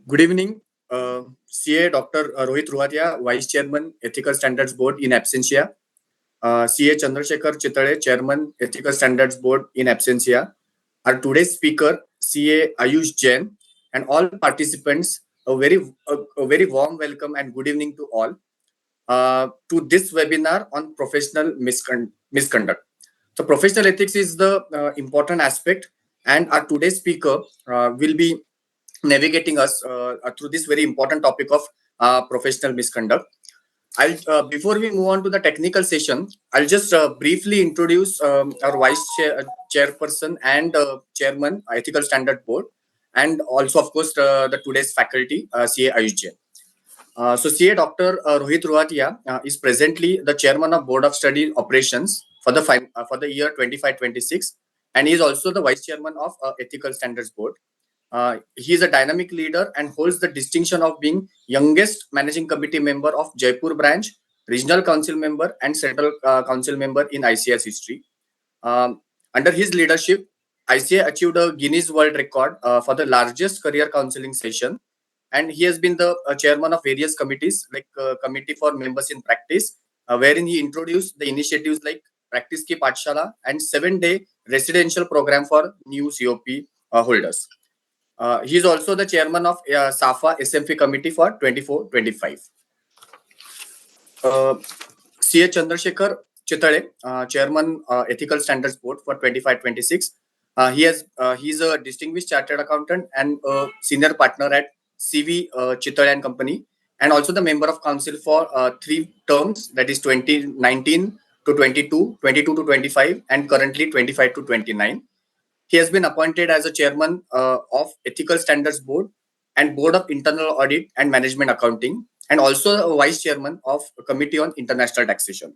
Good evening, CA Dr. Rohit Ruhatia, Vice Chairman, Ethical Standards Board in absentia. CA Chandrasekhar Chitale, Chairman, Ethical Standards Board in absentia. Our today's speaker, CA Ayush Jain, and all participants, a very warm welcome and good evening to all to this webinar on professional misconduct. So, professional ethics is the important aspect, and our today's speaker will be navigating us through this very important topic of professional misconduct. I'll before we move on to the technical session, I'll just briefly introduce our chairperson and chairman, Ethical Standard Board, and also, of course, the today's faculty, CA Ayush Jain. So, CA Dr. Rohit Ruhatia is presently the chairman of Board of Study Operations for the year 25-26, and he is also the vice chairman of Ethical Standards Board. He is a dynamic leader and holds the distinction of being youngest managing committee member of Jaipur branch, regional council member, and central council member in ICI's history. Under his leadership, ICI achieved a Guinness World Record for the largest career counseling session, and he has been the chairman of various committees like Committee for Members in Practice, wherein he introduced the initiatives like Practice Ki Pathshala and 7-day residential program for new COP holders. He is also the chairman of SAFA SMF committee for 24-25. CA Chandrasekhar Chitale, chairman Ethical Standards Board for 25-26. He is a distinguished chartered accountant and a senior partner at CV Chitale and Company, and also the member of council for 3 terms, that is 2019 to 22, 22 to 25, and currently 25 to 29. He has been appointed as a chairman of Ethical Standards Board and Board of Internal Audit and Management Accounting, and also a vice chairman of a Committee on International Taxation.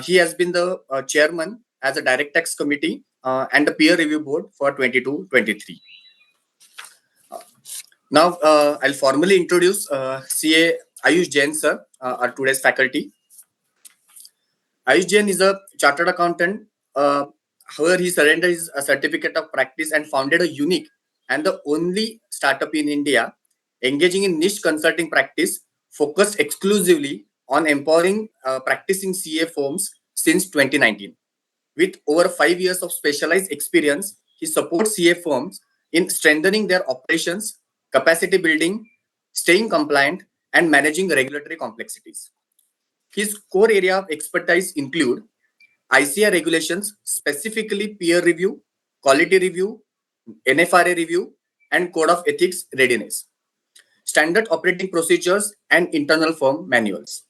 He has been the chairman as a Direct Tax Committee and the Peer Review Board for 22-23. Now, I'll formally introduce CA Ayush Jain, sir, our today's faculty. Ayush Jain is a chartered accountant. However, he surrendered his certificate of practice and founded a unique and the only startup in India engaging in niche consulting practice focused exclusively on empowering practicing CA firms since 2019. With over 5 years of specialized experience, he supports CA firms in strengthening their operations, capacity building, staying compliant, and managing regulatory complexities. His core area of expertise include ICI regulations, specifically peer review, quality review, NFRA review, and code of ethics readiness, standard operating procedures, and internal firm manuals.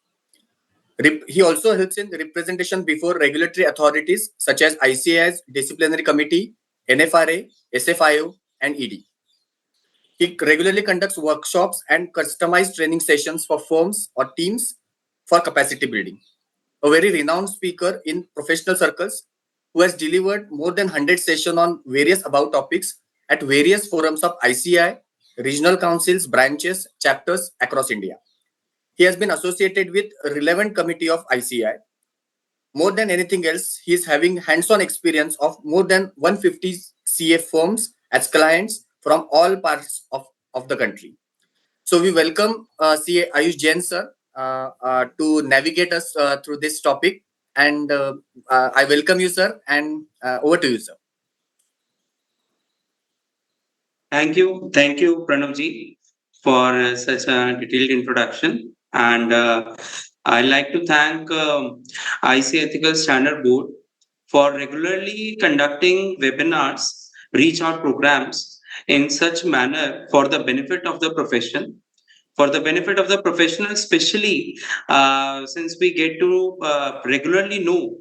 He also helps in representation before regulatory authorities such as ICI's disciplinary committee, NFRA, SFIO, and ED. He regularly conducts workshops and customized training sessions for firms or teams for capacity building. A very renowned speaker in professional circles who has delivered more than 100 sessions on various about topics at various forums of ICI, regional councils, branches, chapters across India. He has been associated with a relevant committee of ICI. More than anything else, he is having hands-on experience of more than 150 CA firms as clients from all parts of the country. So we welcome CA Ayush Jain, sir, to navigate us through this topic. And I welcome you, sir, and over to you, sir. Thank you, Pranavji, for such a detailed introduction. And I'd like to thank IC Ethical Standard Board for regularly conducting webinars, reach out programs in such manner for the benefit of the profession. For the benefit of the professional, especially since we get to regularly know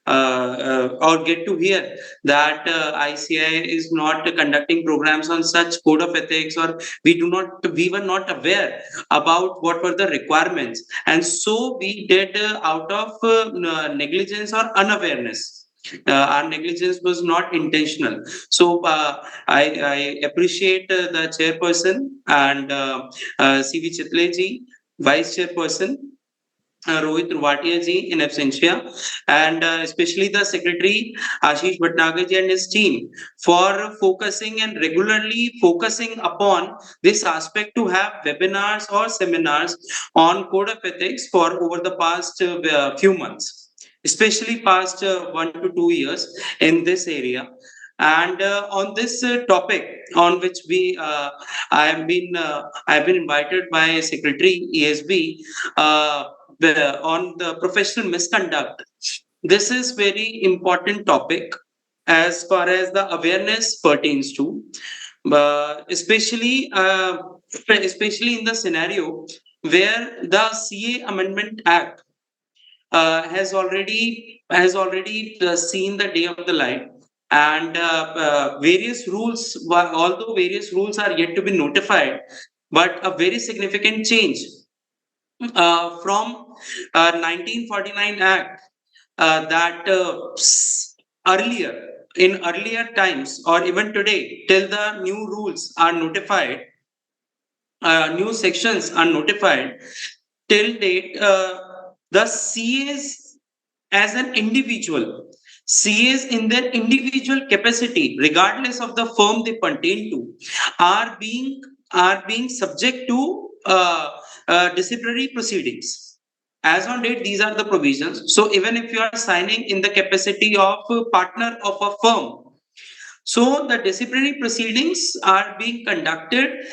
or get to hear that ICI is not conducting programs on such code of ethics, or we were not aware about what were the requirements, and so we did out of negligence or unawareness. Our negligence was not intentional. So I appreciate the chairperson and CV Chitleji, vice chairperson, Rohit Ruvatia ji in absentia, and especially the secretary Ashish Bhatnagar ji and his team for focusing and regularly focusing upon this aspect to have webinars or seminars on code of ethics for over the past few months, especially past 1 to 2 years in this area. And on this topic, on which we I have been invited by Secretary ESB. On the professional misconduct. This is very important topic as far as the awareness pertains to, especially in the scenario where the CA Amendment Act has already seen the day of the light, and although various rules are yet to be notified, but a very significant change from 1949 Act that earlier in earlier times or even today till the new rules are notified, new sections are notified till date, the CAs as an individual, CAs in their individual capacity, regardless of the firm they pertain to, are being subject to disciplinary proceedings. As on date, these are the provisions. So even if you are signing in the capacity of a partner of a firm, so the disciplinary proceedings are being conducted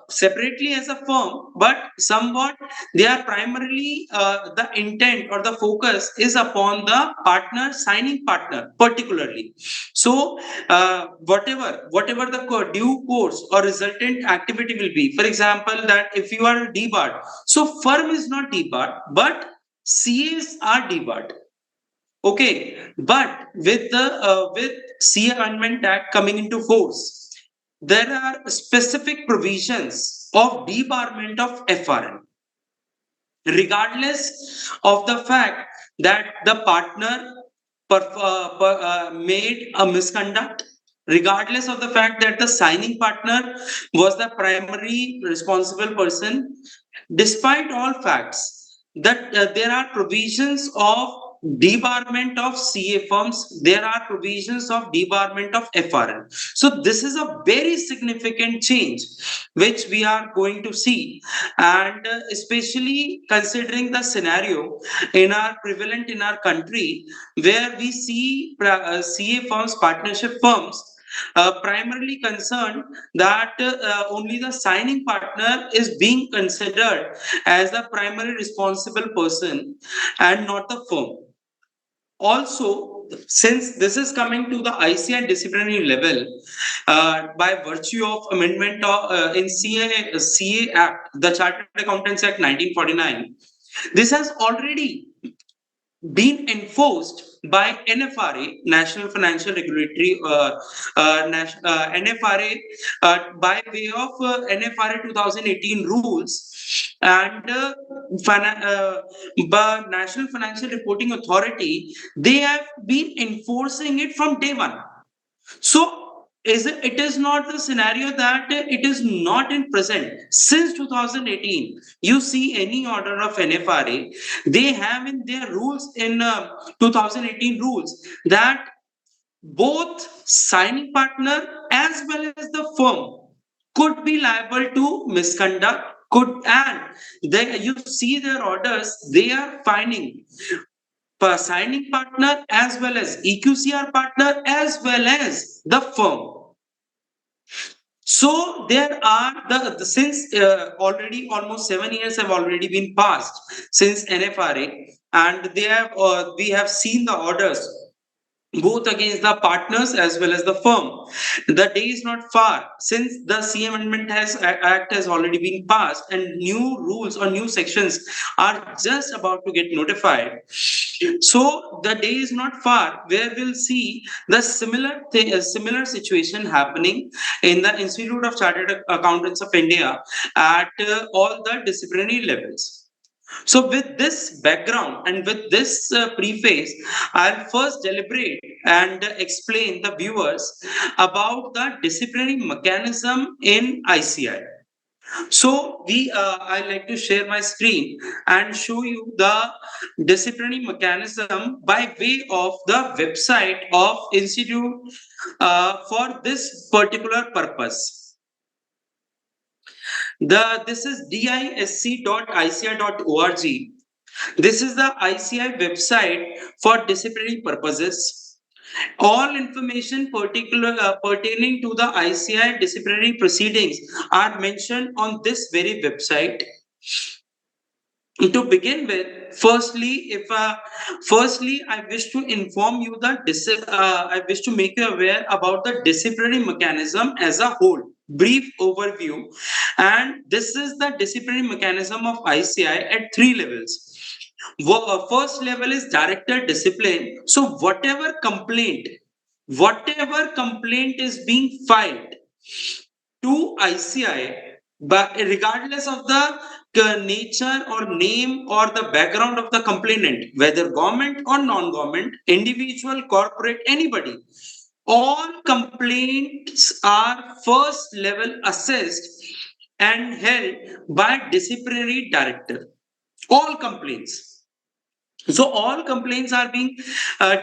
separately as a firm, but somewhat they are primarily the intent or the focus is upon the partner, signing partner, particularly. So whatever the due course or resultant activity will be. For example, that if you are debarred, so firm is not debarred, but CAs are debarred. Okay, but with C Amendment Act coming into force, there are specific provisions of debarment of FRN, regardless of the fact that the partner made a misconduct, regardless of the fact that the signing partner was the primary responsible person. Despite all facts, that there are provisions of debarment of CA firms, there are provisions of debarment of FRN. So this is a very significant change which we are going to see, and especially considering the scenario in our prevalent in our country, where we see CA firms, partnership firms, primarily concerned that only the signing partner is being considered as the primary responsible person and not the firm. Also, since this is coming to the ICI disciplinary level, by virtue of amendment in CA Act, the Chartered Accountants Act 1949, this has already been enforced by NFRA, National Financial Regulatory NFRA, by way of NFRA 2018 rules, and the National Financial Reporting Authority, they have been enforcing it from day one. So it is not the scenario that it is not in present since 2018. You see any order of NFRA, they have in their rules in 2018 rules that both signing partner as well as the firm could be liable to misconduct, could, and they, you see their orders, they are finding per signing partner as well as EQCR partner as well as the firm. So there are since already almost 7 years have already been passed since NFRA, and they have we have seen the orders both against the partners as well as the firm. The day is not far since the C Amendment Act has already been passed, and new rules or new sections are just about to get notified. So the day is not far where we'll see the similar situation happening in the Institute of Chartered Accountants of India at all the disciplinary levels. So, with this background and with this preface, I'll first deliberate and explain the viewers about the disciplinary mechanism in ICI. So I like to share my screen and show you the disciplinary mechanism by way of the website of institute for this particular purpose. This is disc.ici.org. This is the ICI website for disciplinary purposes. All information pertaining to the ICI disciplinary proceedings are mentioned on this very website. To begin with, firstly, I wish to inform you that I wish to make you aware about the disciplinary mechanism as a whole. Brief overview, and this is the disciplinary mechanism of ICI at three levels. First level is director discipline. So whatever complaint is being filed to ICI, but regardless of the nature or name or the background of the complainant, whether government or non-government, individual, corporate, anybody, all complaints are first level assessed and held by disciplinary director. All complaints. So all complaints are being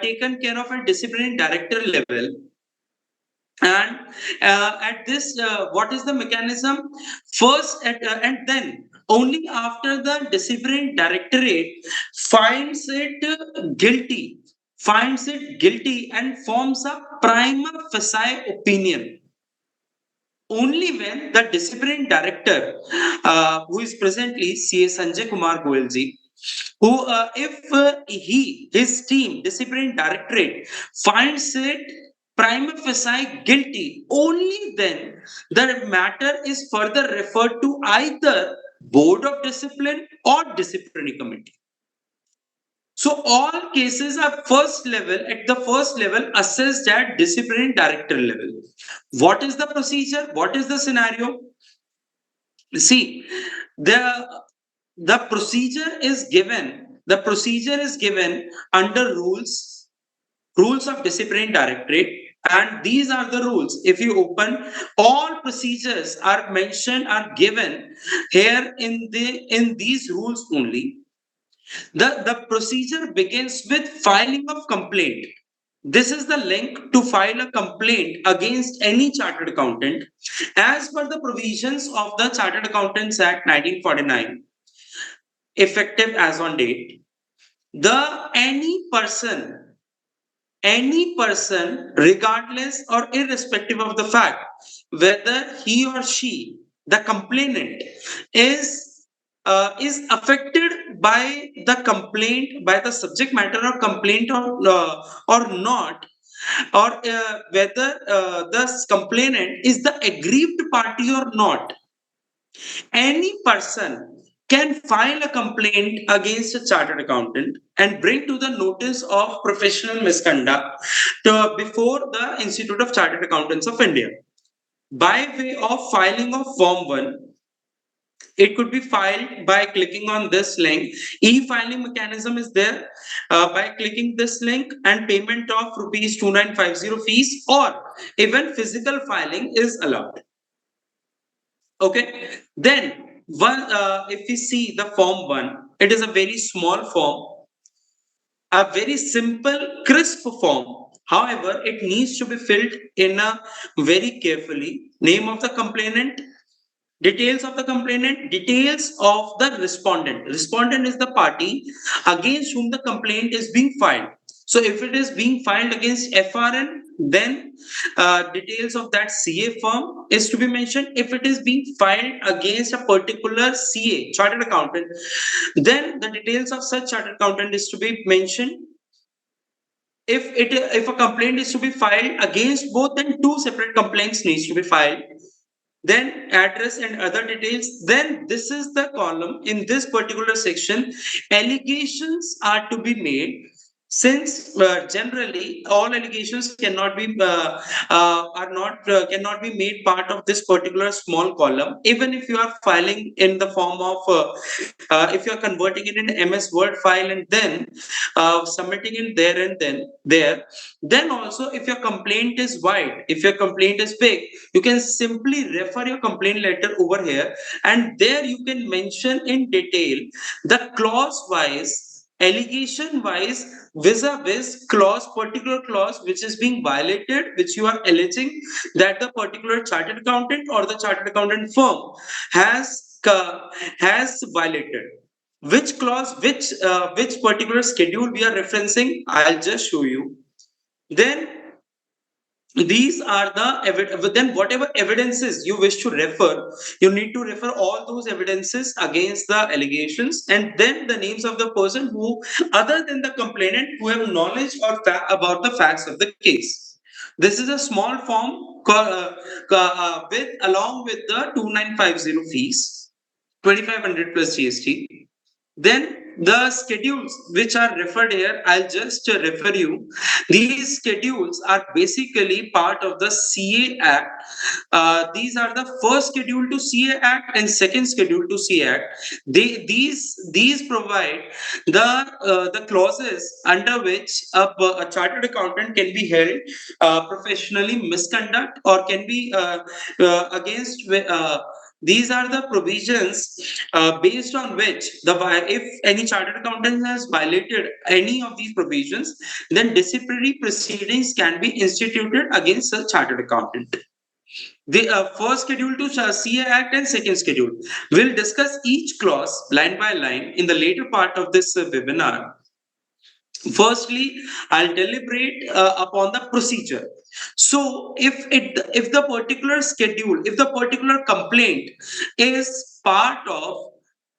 taken care of at disciplinary director level. And at this what is the mechanism first and then only after the disciplinary directorate finds it guilty and forms a prima facie opinion. Only when the disciplinary director, who is presently CA Sanjay Kumar Goelji, who, if his team, disciplinary directorate, finds it prima facie guilty, only then the matter is further referred to either Board of Discipline or Disciplinary Committee. So all cases are at the first level assessed at disciplinary director level. What is the procedure? What is the scenario? See, the the procedure is given. The procedure is given under rules of disciplinary directorate, and these are the rules. If you open, all procedures are mentioned, are given here in these rules only. The procedure begins with filing of complaint. This is the link to file a complaint against any chartered accountant as per the provisions of the Chartered Accountants Act 1949, effective as on date. The any person, regardless or irrespective of the fact whether he or she, the complainant, is affected by the complaint, by the subject matter of complaint or not, or whether the complainant is the aggrieved party or not, any person can file a complaint against a chartered accountant and bring to the notice of professional misconduct before the Institute of Chartered Accountants of India. By way of filing of Form 1, it could be filed by clicking on this link. E-filing mechanism is there by clicking this link, and payment of rupees 2950 fees, or even physical filing is allowed. Okay, then if we see the Form 1, it is a very small form, a very simple, crisp form. However, it needs to be filled in a very carefully. Name of the complainant, details of the complainant, details of the respondent. Respondent is the party against whom the complaint is being filed. So if it is being filed against FRN, then details of that CA firm is to be mentioned. If it is being filed against a particular CA, chartered accountant, then the details of such chartered accountant is to be mentioned. If a complaint is to be filed against both, then two separate complaints needs to be filed, then address and other details. Then this is the column in this particular section. Allegations are to be made since generally all allegations cannot be are not cannot be made part of this particular small column, even if you are filing in the form of if you are converting it in MS Word file and then submitting it there and then also if your complaint is wide, if your complaint is big, you can simply refer your complaint letter over here, and there you can mention in detail the clause wise, allegation wise, vis-a-vis clause, particular clause which is being violated, which you are alleging that the particular chartered accountant or the chartered accountant firm has has violated. Which clause, which particular schedule we are referencing, I'll just show you. Then these are the then whatever evidences you wish to refer, you need to refer all those evidences against the allegations, and then the names of the person who, other than the complainant, who have knowledge or about the facts of the case. This is a small form with along with the 2950 fees, 2500 plus GST. Then the schedules which are referred here, I'll just refer you. These schedules are basically part of the CA Act. These are the first schedule to CA Act and second schedule to CA Act. These provide the clauses under which a chartered accountant can be held professionally misconduct or can be against. These are the provisions based on which if any chartered accountant has violated any of these provisions, then disciplinary proceedings can be instituted against a chartered accountant. The first schedule to CA Act and second schedule. We'll discuss each clause line by line in the later part of this webinar. Firstly, I'll deliberate upon the procedure. So if the particular schedule, if the particular complaint is part of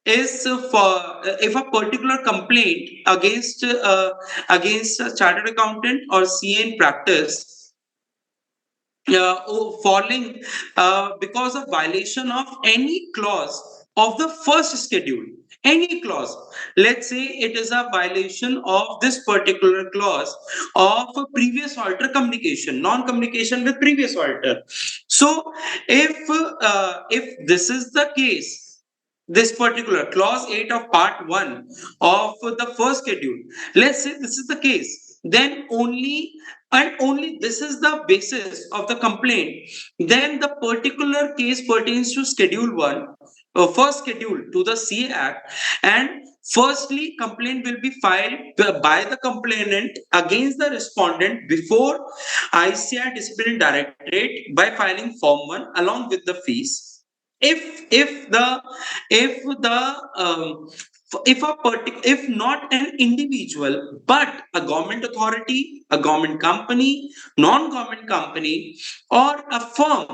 is for if a particular complaint against a chartered accountant or CA in practice falling because of violation of any clause of the first schedule, any clause. Let's say it is a violation of this particular clause of a previous alter communication, non-communication with previous alter. So if this is the case, this particular clause 8 of part 1 of the first schedule, let's say this is the case, then only and only this is the basis of the complaint, then the particular case pertains to schedule 1, first schedule to the CA Act, and firstly complaint will be filed by the complainant against the respondent before ICI disciplinary directorate by filing form 1 along with the fees. If the if the um, if a if not an individual but a government authority, a government company, non-government company, or a firm,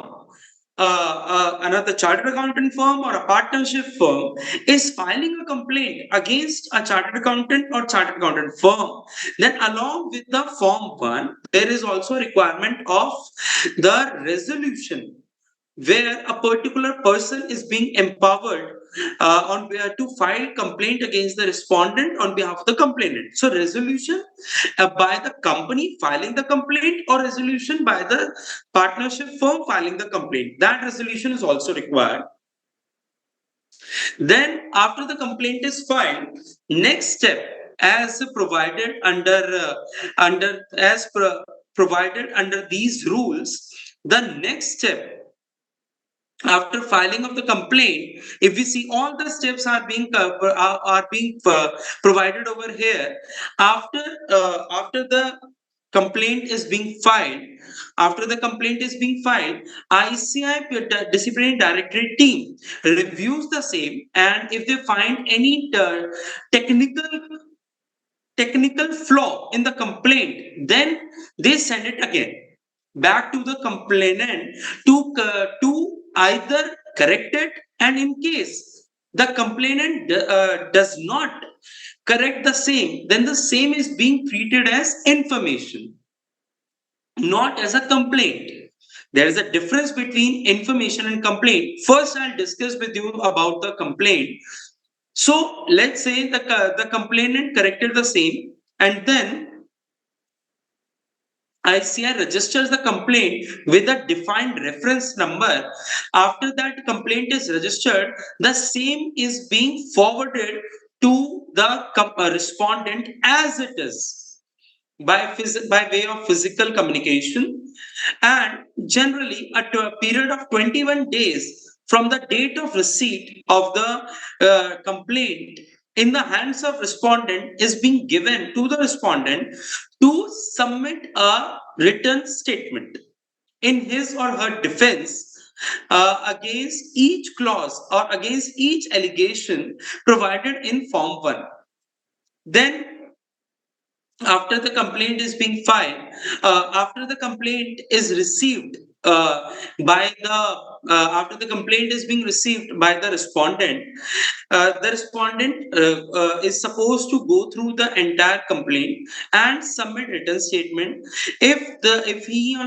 another chartered accountant firm or a partnership firm is filing a complaint against a chartered accountant or chartered accountant firm, then along with the form 1 there is also a requirement of the resolution where a particular person is being empowered on where to file complaint against the respondent on behalf of the complainant. So resolution by the company filing the complaint or resolution by the partnership firm filing the complaint. That resolution is also required. Then after the complaint is filed, next step as provided provided under these rules, the next step after filing of the complaint, if we see all the steps are being provided over here after the complaint is being filed, ICI disciplinary directorate team reviews the same, and if they find any technical technical flaw in the complaint, then they send it again back to the complainant to either correct it, and in case the complainant does not correct the same, then the same is being treated as information, not as a complaint. There is a difference between information and complaint. First, I'll discuss with you about the complaint. So let's say the complainant corrected the same, and then ICI registers the complaint with a defined reference number. After that complaint is registered, the same is being forwarded to the respondent as it is by way of physical communication, and generally a period of 21 days from the date of receipt of the complaint in the hands of respondent is being given to the respondent to submit a written statement in his or her defense against each clause or against each allegation provided in form 1. Then after the complaint is being filed, after the complaint is received by after the complaint is being received by the respondent is supposed to go through the entire complaint and submit written statement. If he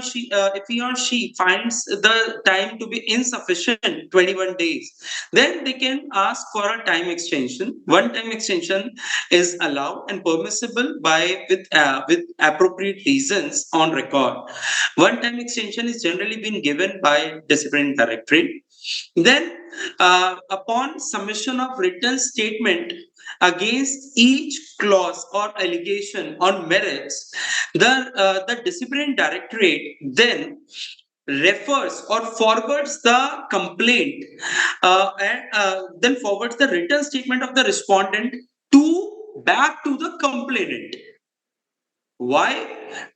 or she finds the time to be insufficient, 21 days, then they can ask for a time extension. One time extension is allowed and permissible with appropriate reasons on record. One time extension is generally been given by disciplinary directorate. Then, upon submission of written statement against each clause or allegation on merits, the disciplinary directorate then refers or forwards the complaint and then forwards the written statement of the respondent to back to the complainant. Why?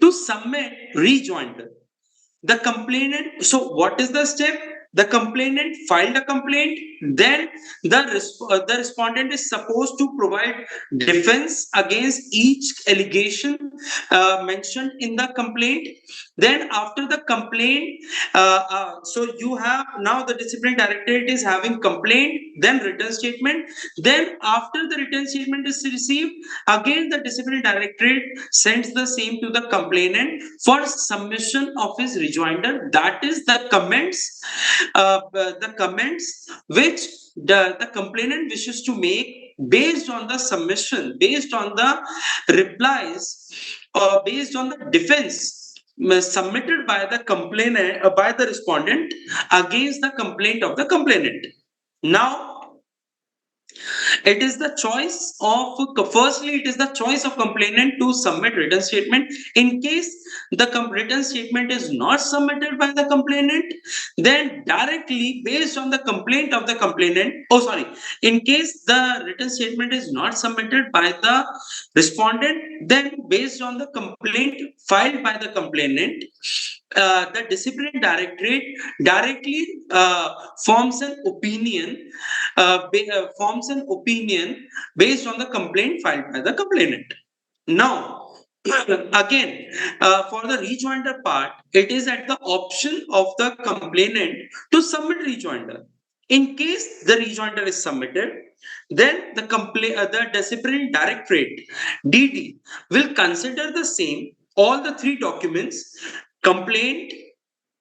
To submit rejoinder. The complainant, so what is the step? The complainant filed a complaint, then the respondent is supposed to provide defense against each allegation mentioned in the complaint. Then after the complaint, so you have now the discipline directorate is having complaint, then written statement. Then after the written statement is received, again the discipline directorate sends the same to the complainant for submission of his rejoinder. That is the comments which the complainant wishes to make based on the submission, based on the replies, or based on the defense submitted by the complainant by the respondent against the complaint of the complainant. Now it is the choice of firstly it is the choice of complainant to submit written statement. In case the written statement is not submitted by the complainant, then directly based on the complaint of the complainant, oh sorry, in case the written statement is not submitted by the respondent, then based on the complaint filed by the complainant, the disciplinary directorate directly forms an opinion based on the complaint filed by the complainant. Now, again, for the rejoinder part, it is at the option of the complainant to submit rejoinder. In case the rejoinder is submitted, then the disciplinary directorate (DD) will consider the same all the three documents: complaint,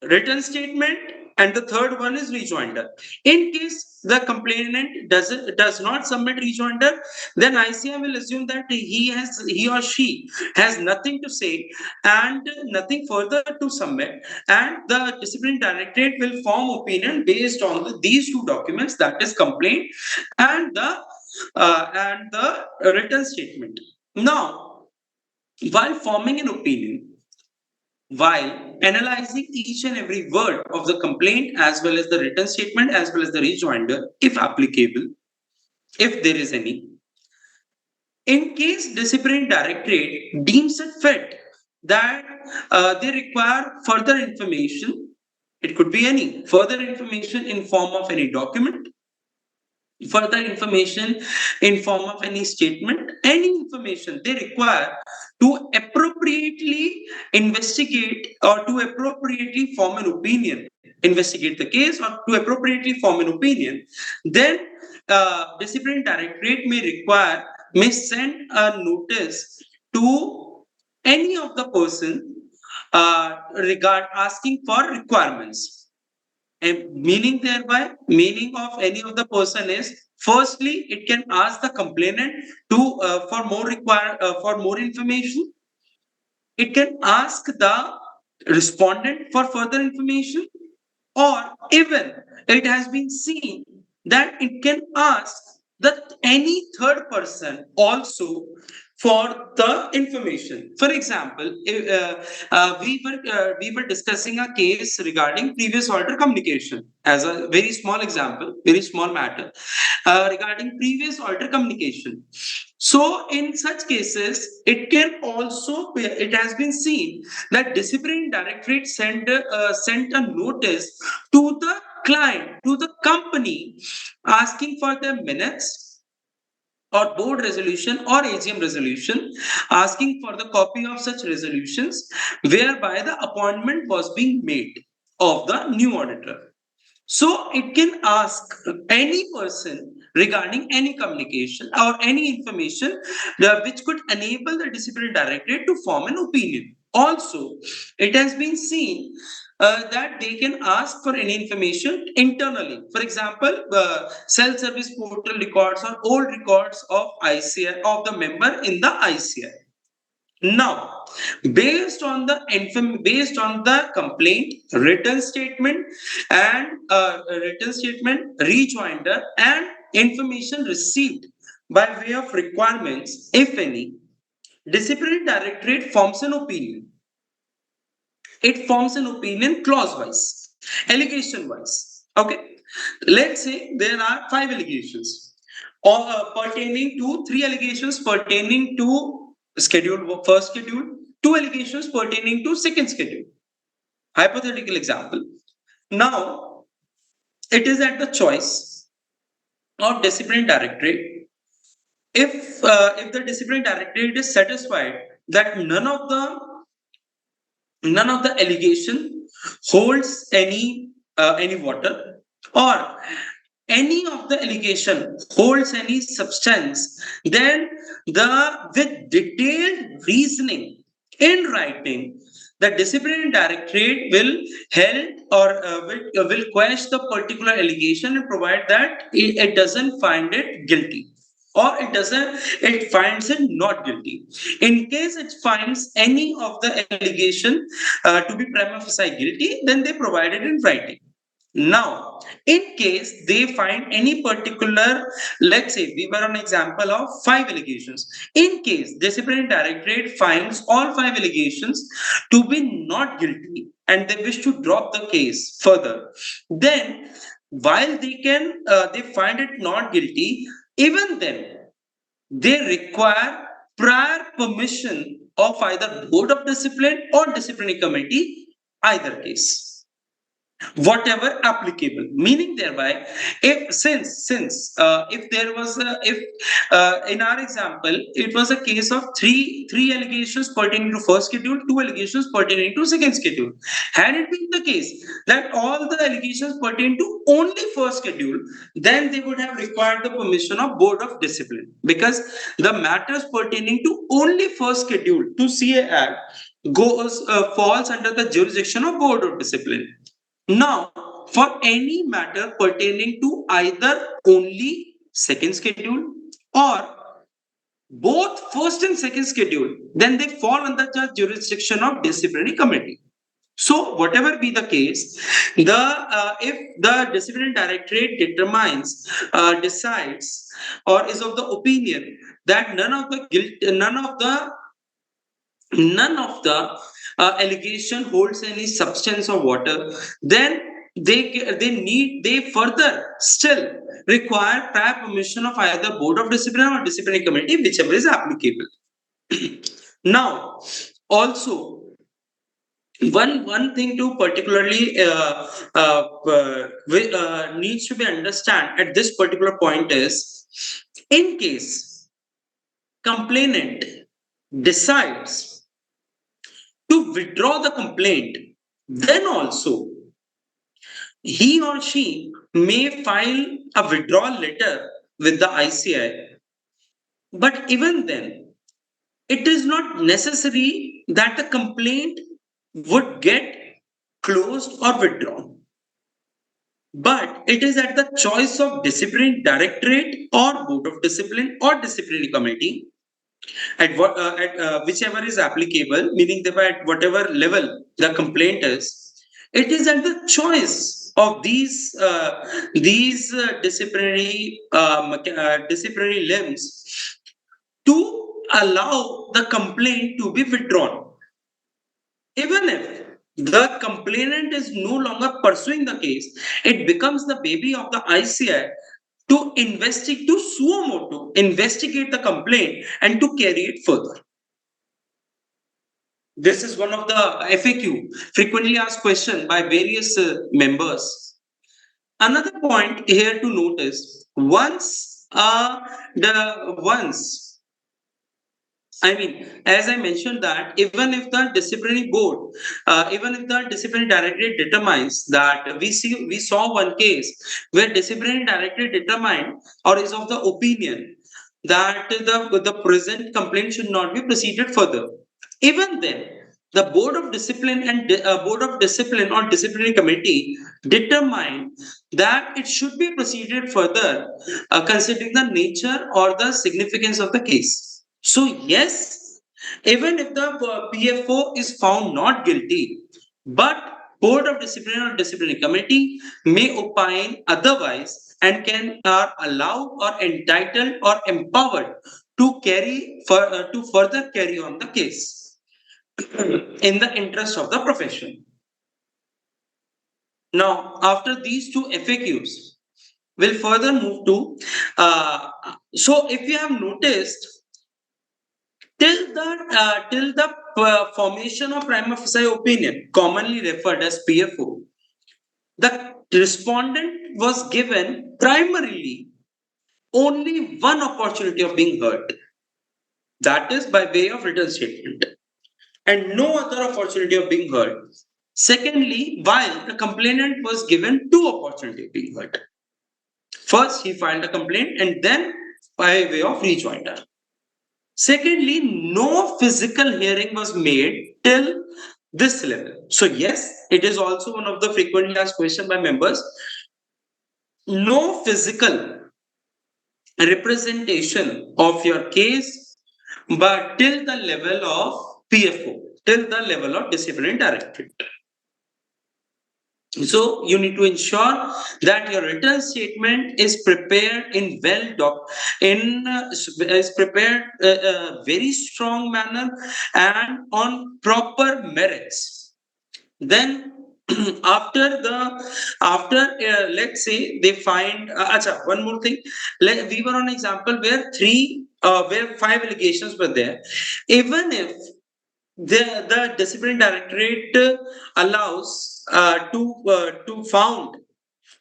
written statement, and the third one is rejoinder. In case the complainant does not submit rejoinder, then ICM will assume that he or she has nothing to say and nothing further to submit, and the disciplinary directorate will form opinion based on these two documents, that is complaint and the written statement. Now, while forming an opinion, while analyzing each and every word of the complaint as well as the written statement as well as the rejoinder, if applicable, if there is any, in case disciplinary directorate deems it fit that they require further information, it could be any further information in form of any document, further information in form of any statement, any information they require to appropriately investigate or to appropriately form an opinion, investigate the case or to appropriately form an opinion, then disciplinary directorate may send a notice to any of the person regard asking for requirements. And meaning of any of the person is, firstly, it can ask the complainant to for more information. It can ask the respondent for further information, or even it has been seen that it can ask that any third person also for the information. For example, we were discussing a case regarding previous order communication as a very small example, very small matter, regarding previous order communication. So in such cases, it can also it has been seen that disciplinary directorate sent a notice to the client, to the company, asking for their minutes or board resolution or AGM resolution, asking for the copy of such resolutions whereby the appointment was being made of the new auditor. So it can ask any person regarding any communication or any information which could enable the disciplinary directorate to form an opinion. Also, it has been seen that they can ask for any information internally. For example, self-service portal records or old records of ICI of the member in the ICI. Now, based on the complaint, written statement, rejoinder, and information received by way of requirements, if any, disciplinary directorate forms an opinion. It forms an opinion clause wise, allegation wise. Okay, let's say there are 5 allegations, or pertaining to 3 allegations pertaining to first schedule, 2 allegations pertaining to second schedule. Hypothetical example. Now, it is at the choice of disciplinary directorate. If the disciplinary directorate is satisfied that none of the allegation holds any water, or any of the allegation holds any substance, then the with detailed reasoning in writing, the disciplinary directorate will held or will quash the particular allegation and provide that it doesn't find it guilty, or it finds it not guilty. In case it finds any of the allegation to be prima facie guilty, then they provide it in writing. Now, in case they find any particular, let's say we were an example of 5 allegations. In case disciplinary directorate finds all 5 allegations to be not guilty and they wish to drop the case further, then while they find it not guilty, even then they require prior permission of either board of discipline or disciplinary committee, either case, whatever applicable, meaning thereby, if since if there was a if in our example it was a case of three allegations pertaining to first schedule, 2 allegations pertaining to second schedule. Had it been the case that all the allegations pertain to only first schedule, then they would have required the permission of board of discipline, because the matters pertaining to only first schedule to CA Act goes falls under the jurisdiction of board of discipline. Now, for any matter pertaining to either only second schedule or both first and second schedule, then they fall under the jurisdiction of disciplinary committee. So, whatever be the case, the if the disciplinary directorate decides, or is of the opinion that none of the allegation holds any substance or water, then they further still require prior permission of either board of discipline or disciplinary committee, whichever is applicable. Now, also, one thing to particularly needs to be understand at this particular point is, in case complainant decides to withdraw the complaint, then also he or she may file a withdrawal letter with the ICI. But even then, it is not necessary that the complaint would get closed or withdrawn. But it is at the choice of disciplinary directorate or board of discipline or disciplinary committee at whichever is applicable, meaning that at whatever level the complaint is, it is at the choice of these disciplinary limbs to allow the complaint to be withdrawn. Even if the complainant is no longer pursuing the case, it becomes the baby of the ICI to investigate, to suo motu, investigate the complaint and to carry it further. This is one of the FAQ, frequently asked question by various members. Another point here to notice: once I mean, as I mentioned that even if the disciplinary board, even if the disciplinary directorate determines that we saw one case where disciplinary directorate determined or is of the opinion that the present complaint should not be proceeded further. Even then, the board of discipline or disciplinary committee determined that it should be proceeded further, considering the nature or the significance of the case. So yes, even if the PFO is found not guilty, but board of discipline or disciplinary committee may opine otherwise and can are allowed or entitled or empowered to to further carry on the case in the interest of the profession. Now, after these two FAQs, we'll further move to. So, if you have noticed, till the formation of prima facie opinion, commonly referred as PFO, the respondent was given primarily only one opportunity of being heard. That is by way of written statement, and no other opportunity of being heard. Secondly, while the complainant was given two opportunities of being heard. First, he filed a complaint and then by way of rejoinder. Secondly, no physical hearing was made till this level. So, yes, it is also one of the frequently asked questions by members. No physical representation of your case, but till the level of PFO, till the level of disciplinary directorate. So you need to ensure that your written statement is prepared in is prepared very strong manner and on proper merits. Then let's say they find one more thing. We were on example where five allegations were there. Even if the discipline directorate allows to found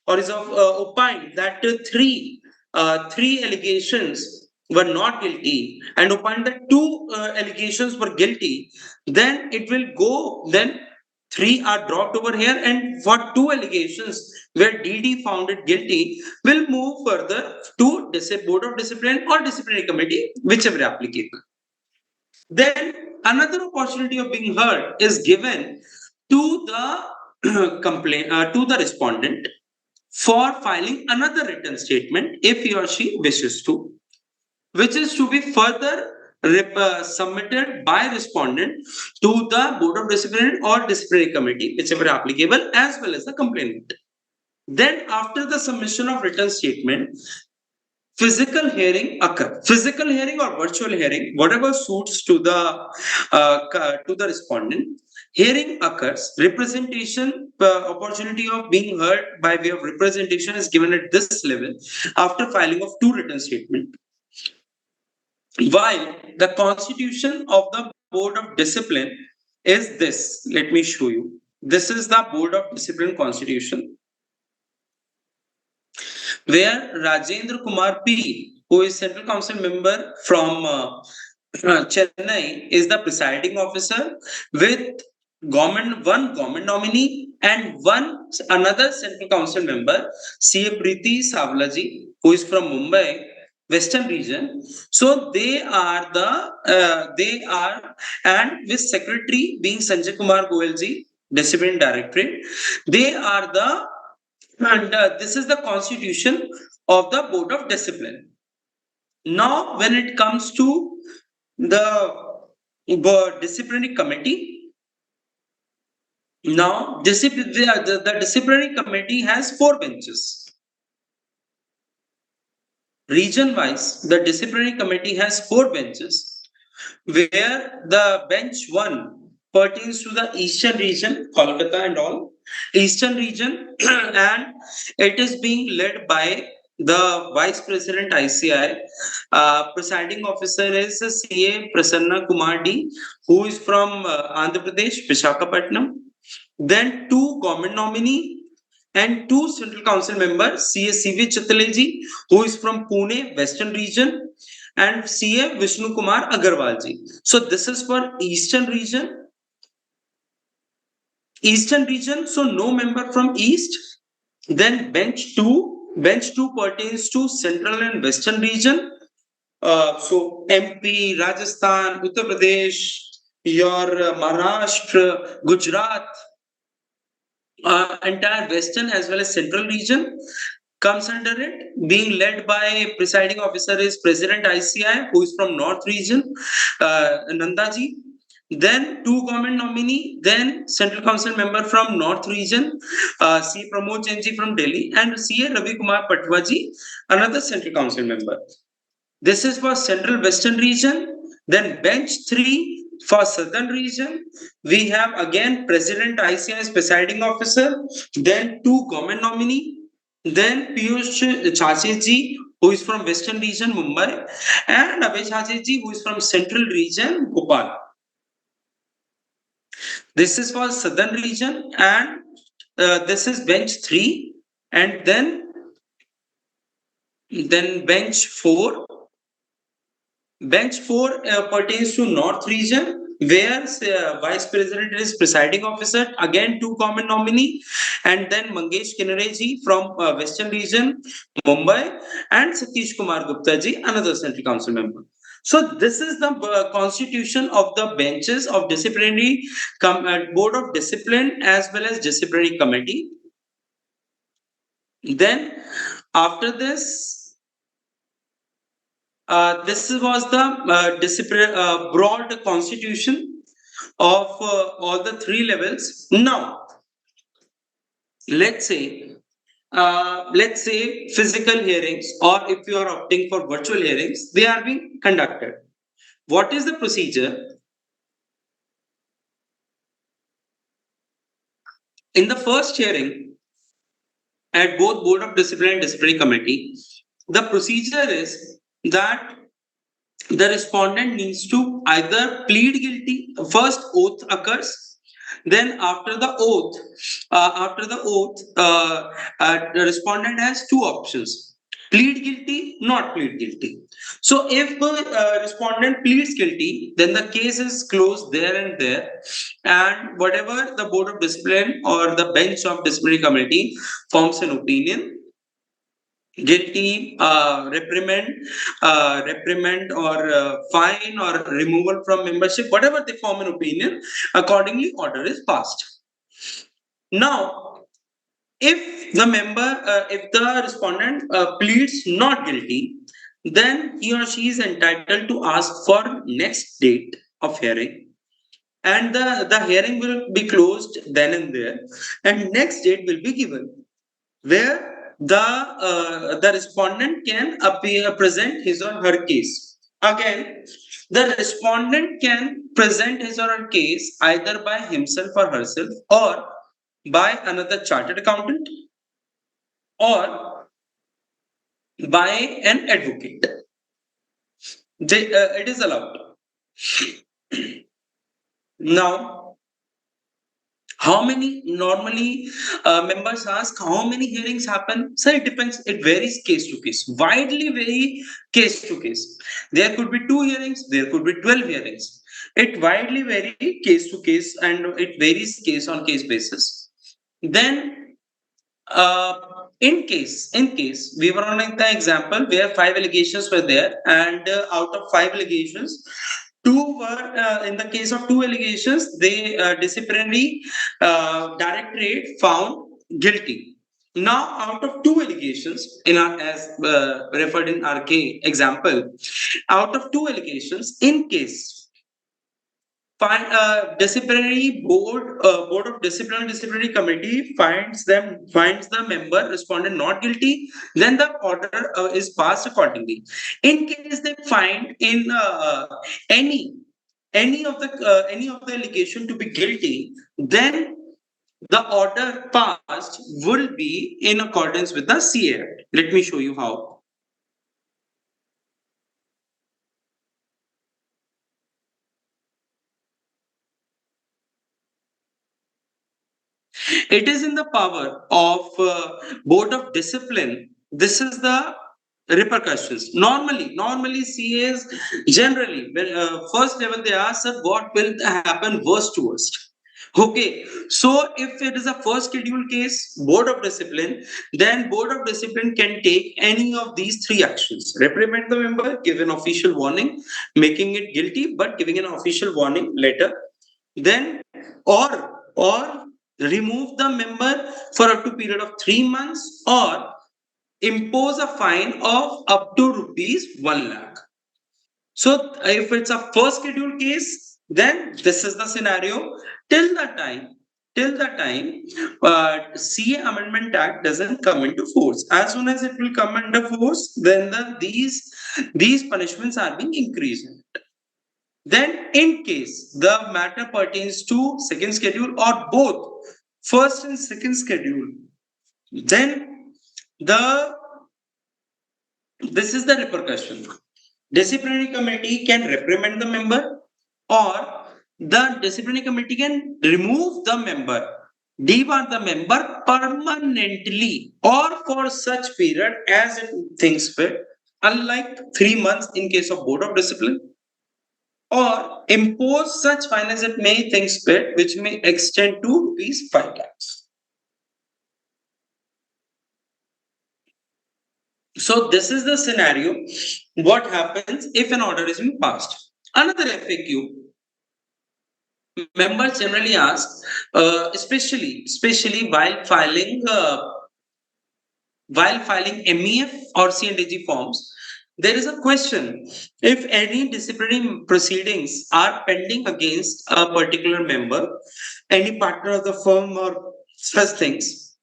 or is of opined that three allegations were not guilty and opined that two allegations were guilty, then it will go then three are dropped over here, and for two allegations where DD found it guilty will move further to board of discipline or disciplinary committee, whichever applicable. Then another opportunity of being heard is given to the to the respondent for filing another written statement if he or she wishes to, which is to be further submitted by respondent to the board of discipline or disciplinary committee, whichever applicable, as well as the complainant. Then, after the submission of written statement, physical hearing occur, physical hearing or virtual hearing, whatever suits to the respondent. Hearing occurs, representation opportunity of being heard by way of representation is given at this level after filing of two written statement. While the constitution of the board of discipline is this, let me show you. This is the board of discipline constitution, where Rajendra Kumar P, who is Central Council member from Chennai, is the presiding officer with one government nominee and one another Central Council member, CA Preeti Savlaji, who is from Mumbai, Western region. So they are, and with secretary being Sanjay Kumar Goelji, Discipline Directorate, they are the and this is the constitution of the Board of Discipline. Now, when it comes to the disciplinary committee. Now, the disciplinary committee has 4 benches. Region wise, the disciplinary committee has 4 benches, where the bench 1 pertains to the eastern region, Kolkata and all, eastern region, and it is being led by the Vice President ICI. Presiding officer is CA Prasanna Kumar D, who is from Andhra Pradesh, Visakhapatnam. Then 2 government nominee and 2 Central Council members, CA CV Chittaleji, who is from Pune, Western region, and CA Vishnu Kumar Agarwalji. So this is for Eastern region. Eastern region, so no member from East. Then bench 2 pertains to Central and Western region. So MP, Rajasthan, Uttar Pradesh, your Maharashtra, Gujarat, entire Western as well as Central region comes under it, being led by presiding officer is President ICI, who is from North region, Nandaji. Then 2 government nominee, then Central Council member from North region, C. Pramod Chenji from Delhi, and CA Ravi Kumar Patwaji, another Central Council member. This is for Central Western region. Then bench 3 for Southern region. We have again President ICI as presiding officer, then 2 government nominee, then Piyush Chacheji, who is from Western region, Mumbai, and Abhay Chacheji, who is from Central region, Bhopal. This is for Southern region, and this is bench 3, and then bench 4. Bench 4 pertains to North region, where Vice President is presiding officer, again 2 common nominee, and then Mangesh Kinnareji from Western region, Mumbai, and Satish Kumar Gupta ji, another Central Council member. So this is the constitution of the benches of disciplinary board of discipline as well as disciplinary committee. Then after this, this was the broad constitution of all the 3 levels. Now, let's say, physical hearings, or if you are opting for virtual hearings, they are being conducted. What is the procedure? In the first hearing at both Board of Discipline and Disciplinary Committee, the procedure is that the respondent needs to either plead guilty. First oath occurs, then after the oath, the respondent has 2 options: plead guilty, not plead guilty. So if the respondent pleads guilty, then the case is closed there and there, and whatever the board of discipline or the bench of disciplinary committee forms an opinion, guilty, reprimand or fine or removal from membership, whatever they form an opinion, accordingly order is passed. Now, if the respondent pleads not guilty, then he or she is entitled to ask for next date of hearing, and the hearing will be closed then and there, and next date will be given, where the respondent can present his or her case. Again, the respondent can present his or her case either by himself or herself, or by another chartered accountant, or by an advocate. It is allowed. Now, how many normally members ask how many hearings happen? So it depends. It varies case to case. Widely vary case to case. There could be 2 hearings. There could be 12 hearings. It widely vary case to case, and it varies case on case basis. Then, in case we were on the example where 5 allegations were there, and out of 5 allegations, 2 were in the case of 2 allegations, they disciplinary directorate found guilty. Now, out of two allegations, in our as referred in RK example, out of two allegations, in case disciplinary board of disciplinary committee finds the member respondent not guilty, then the order is passed accordingly. In case they find in any any of the allegation to be guilty, then the order passed will be in accordance with the CA Act. Let me show you how. It is in the power of board of discipline. This is the repercussions. Normally CAs generally when first level they ask, sir, what will happen worst to worst. Okay, so if it is a first schedule case, board of discipline, then board of discipline can take any of these three actions: reprimand the member, give an official warning, making it guilty, but giving an official warning letter, then or remove the member for up to period of 3 months, or impose a fine of up to rupees 1 lakh. So if it's a first schedule case, then this is the scenario. Till the time till the time CA Amendment Act doesn't come into force. As soon as it will come under force, then these punishments are being increased. Then, in case the matter pertains to second schedule or both first and second schedule, then the this is the repercussion. Disciplinary committee can reprimand the member, or the disciplinary committee can remove the member, debar the member permanently, or for such period as it thinks fit, unlike 3 months in case of board of discipline, or impose such fine as it may think fit, which may extend to rupees 5 lakhs. So this is the scenario. What happens if an order is being passed? Another FAQ members generally ask, especially while filing MEF or CNDG forms, there is a question if any disciplinary proceedings are pending against a particular member, any partner of the firm, or such things.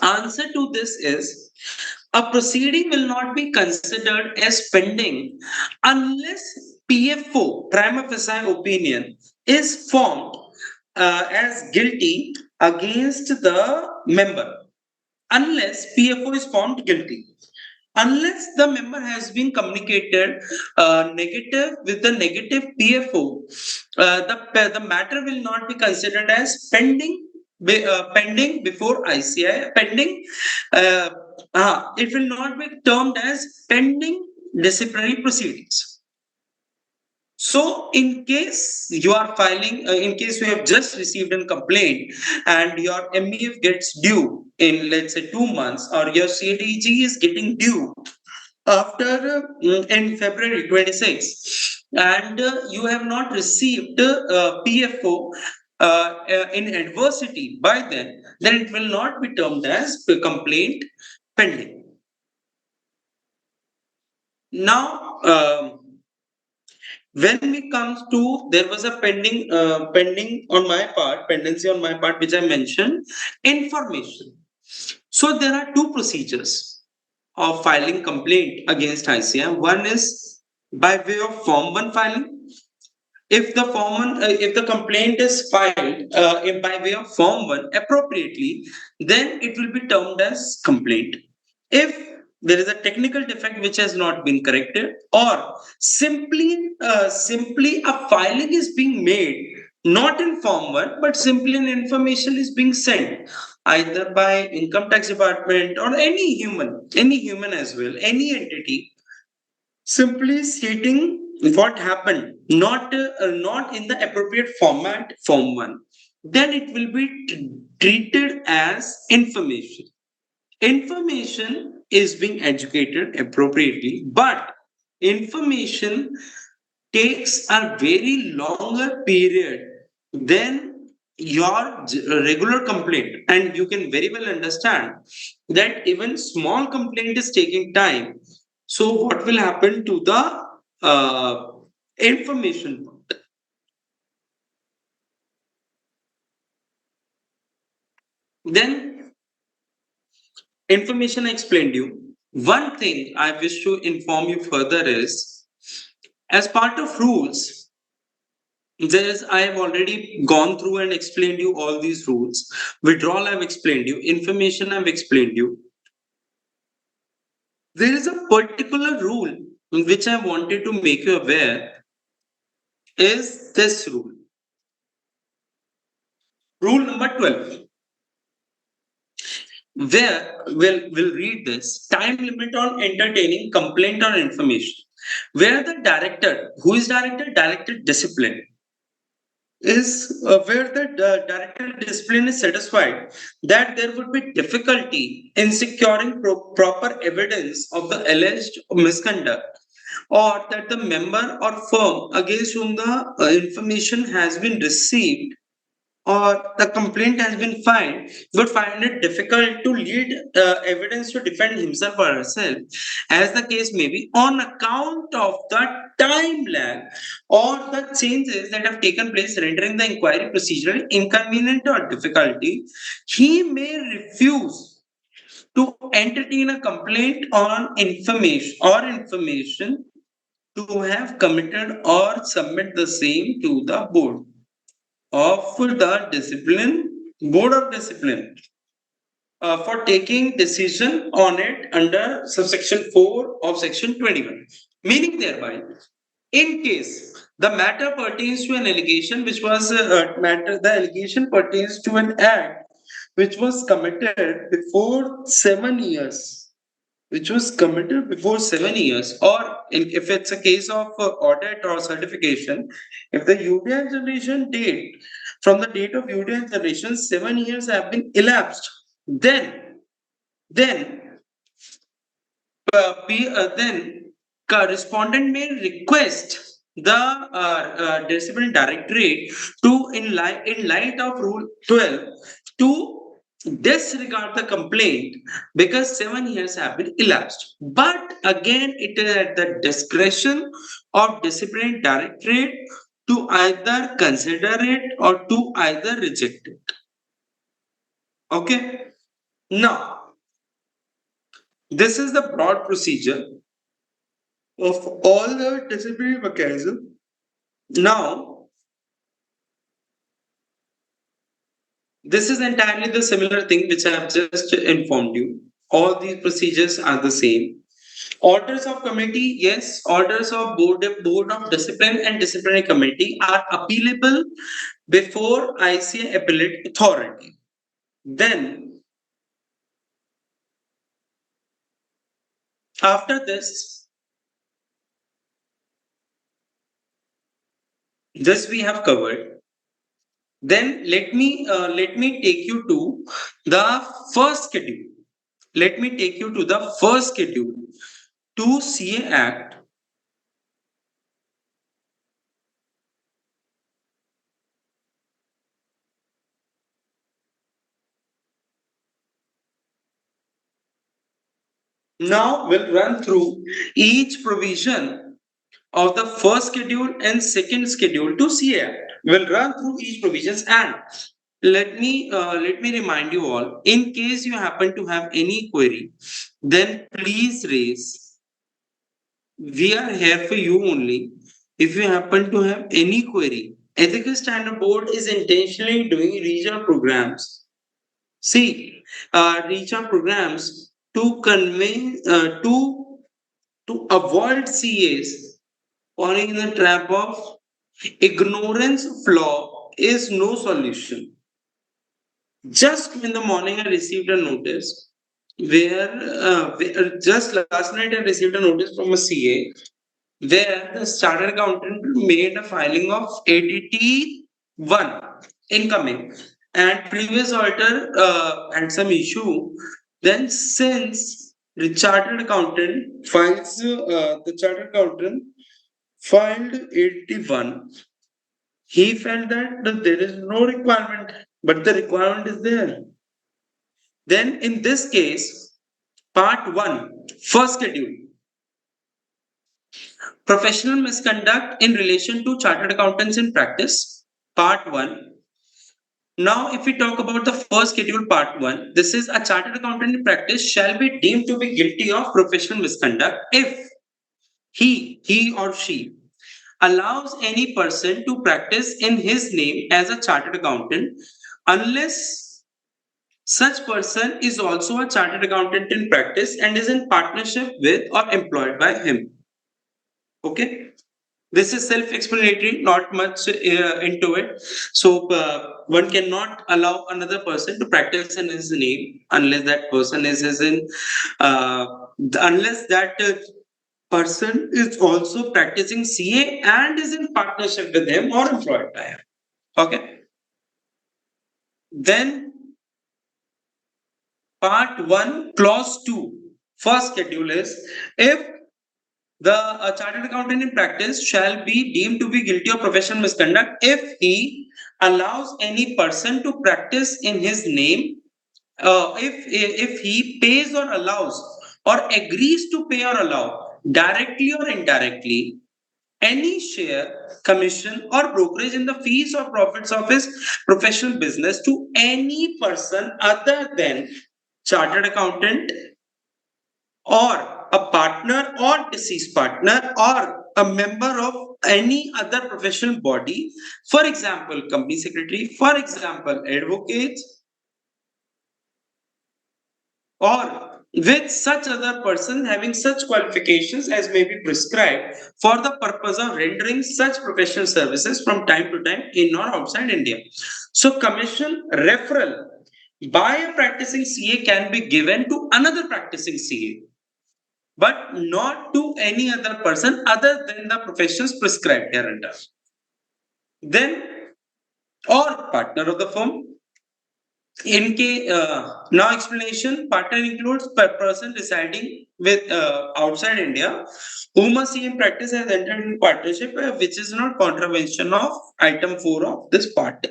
Answer to this is a proceeding will not be considered as pending unless PFO, prima facie opinion, is formed as guilty against the member. Unless PFO is found guilty. Unless the member has been communicated negative with the negative PFO, the matter will not be considered as pending pending before ICI. Pending, it will not be termed as pending disciplinary proceedings. So, in case you are filing, in case you have just received a complaint and your MEF gets due in, let's say, 2 months, or your CDG is getting due after in February 26, and you have not received PFO in adversity by then it will not be termed as a complaint pending. Now, when we comes to, there was a pendency on my part, which I mentioned, information. So there are two procedures of filing complaint against ICI. One is by way of Form 1 filing. If the complaint is filed by way of Form 1 appropriately, then it will be termed as complaint. If there is a technical defect which has not been corrected, or simply a filing is being made not in Form 1, but simply an information is being sent either by income tax department or any human as well, any entity, simply stating what happened, not in the appropriate format, Form 1, then it will be treated as information. Information is being educated appropriately, but information takes a very longer period than your regular complaint, and you can very well understand that even small complaint is taking time. So what will happen to the information? Then information I explained you. One thing I wish to inform you further is, as part of rules, there's I have already gone through and explained you all these rules. Withdrawal I've explained you, information I've explained you. There is a particular rule which I wanted to make you aware, is this rule. Rule number 12, where we'll read this. Time limit on entertaining complaint or information. Where the director, who is director? Director discipline, is where the director discipline is satisfied that there would be difficulty in securing proper evidence of the alleged misconduct, or that the member or firm against whom the information has been received or the complaint has been filed would find it difficult to lead evidence to defend himself or herself, as the case may be, on account of the time lag or the changes that have taken place, rendering the inquiry procedurally inconvenient or difficulty. He may refuse to entertain a complaint on information to have committed or submit the same to the of the board of discipline for taking decision on it under subsection 4 of section 21. Meaning thereby, in case the matter pertains to an allegation which was the allegation pertains to an act which was committed before 7 years, or if it's a case of audit or certification, if the UDI generation date, from the date of UDI generation, 7 years have been elapsed, then then correspondent may request the discipline directorate to, in light of rule 12, to disregard the complaint because 7 years have been elapsed. But again, it is at the discretion of discipline directorate to either consider it or to either reject it. Okay. Now, this is the broad procedure of all the disciplinary mechanism. Now, this is entirely the similar thing which I have just informed you. All these procedures are the same. Orders of committee, yes, orders of board of discipline and disciplinary committee are appealable before ICA appellate authority. Then, after this we have covered. Then let me take you to the first schedule. Let me take you to the first schedule to CA Act. Now we'll run through each provision of the first schedule and second schedule to CA Act. We'll run through each provisions, and let me remind you all. In case you happen to have any query, then please raise. We are here for you only. If you happen to have any query, Ethical Standard Board is intentionally doing regional programs. See, regional programs to convey to avoid CAs falling in the trap of ignorance of law is no solution. Just in the morning, I received a notice just last night I received a notice from a CA where the chartered accountant made a filing of ADT1 incoming, and previous auditor had some issue. Then, since the chartered accountant filed ADT1, He felt that there is no requirement, but the requirement is there. Then, in this case, part 1, first schedule, professional misconduct in relation to chartered accountants in practice, part 1. Now, if we talk about the first schedule, part 1, this is a chartered accountant in practice shall be deemed to be guilty of professional misconduct if he or she allows any person to practice in his name as a chartered accountant unless such person is also a chartered accountant in practice and is in partnership with or employed by him. Okay. This is self-explanatory, not much into it. So one cannot allow another person to practice in his name unless that person is in, uh, unless that person is also practicing CA and is in partnership with him or employed by him. Okay. Then part 1, clause 2, first schedule is if the chartered accountant in practice shall be deemed to be guilty of professional misconduct if he allows any person to practice in his name, if he pays or allows or agrees to pay or allow directly or indirectly any share, commission, or brokerage in the fees or profits of his professional business to any person other than chartered accountant or a partner or deceased partner or a member of any other professional body, for example, company secretary, for example, advocates, or with such other person having such qualifications as may be prescribed for the purpose of rendering such professional services from time to time in or outside India. So, commission referral by a practicing CA can be given to another practicing CA, but not to any other person other than the professions prescribed hereunder. Then, or partner of the firm. In case now explanation, partner includes per person residing with outside India, whom a CA in practice has entered in partnership, which is not contravention of item 4 of this part.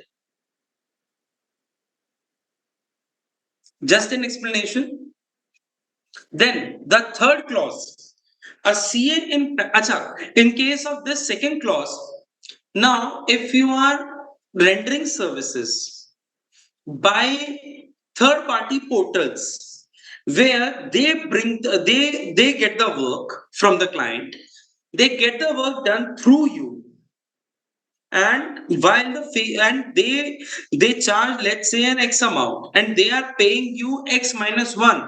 Just an explanation. Then the third clause, a CA in in case of this second clause, now if you are rendering services by third party portals where they bring they get the work from the client, they get the work done through you, and while the fee and they charge, let's say, an X amount, and they are paying you X minus 1,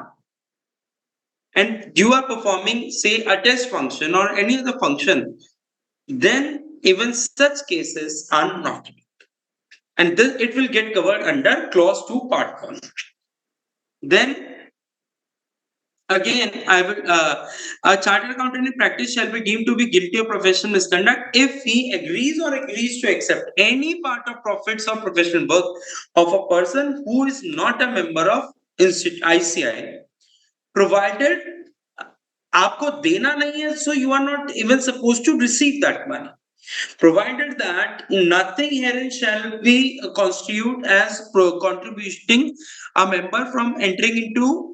and you are performing, say, a test function or any other function, then even such cases are not, and this it will get covered under clause 2 part 1. Then again, I would a chartered accountant in practice shall be deemed to be guilty of professional misconduct if he agrees to accept any part of profits or professional work of a person who is not a member of ICI, provided आपको देना नहीं है, so you are not even supposed to receive that money. Provided that nothing herein shall be constitute as contributing a member from entering into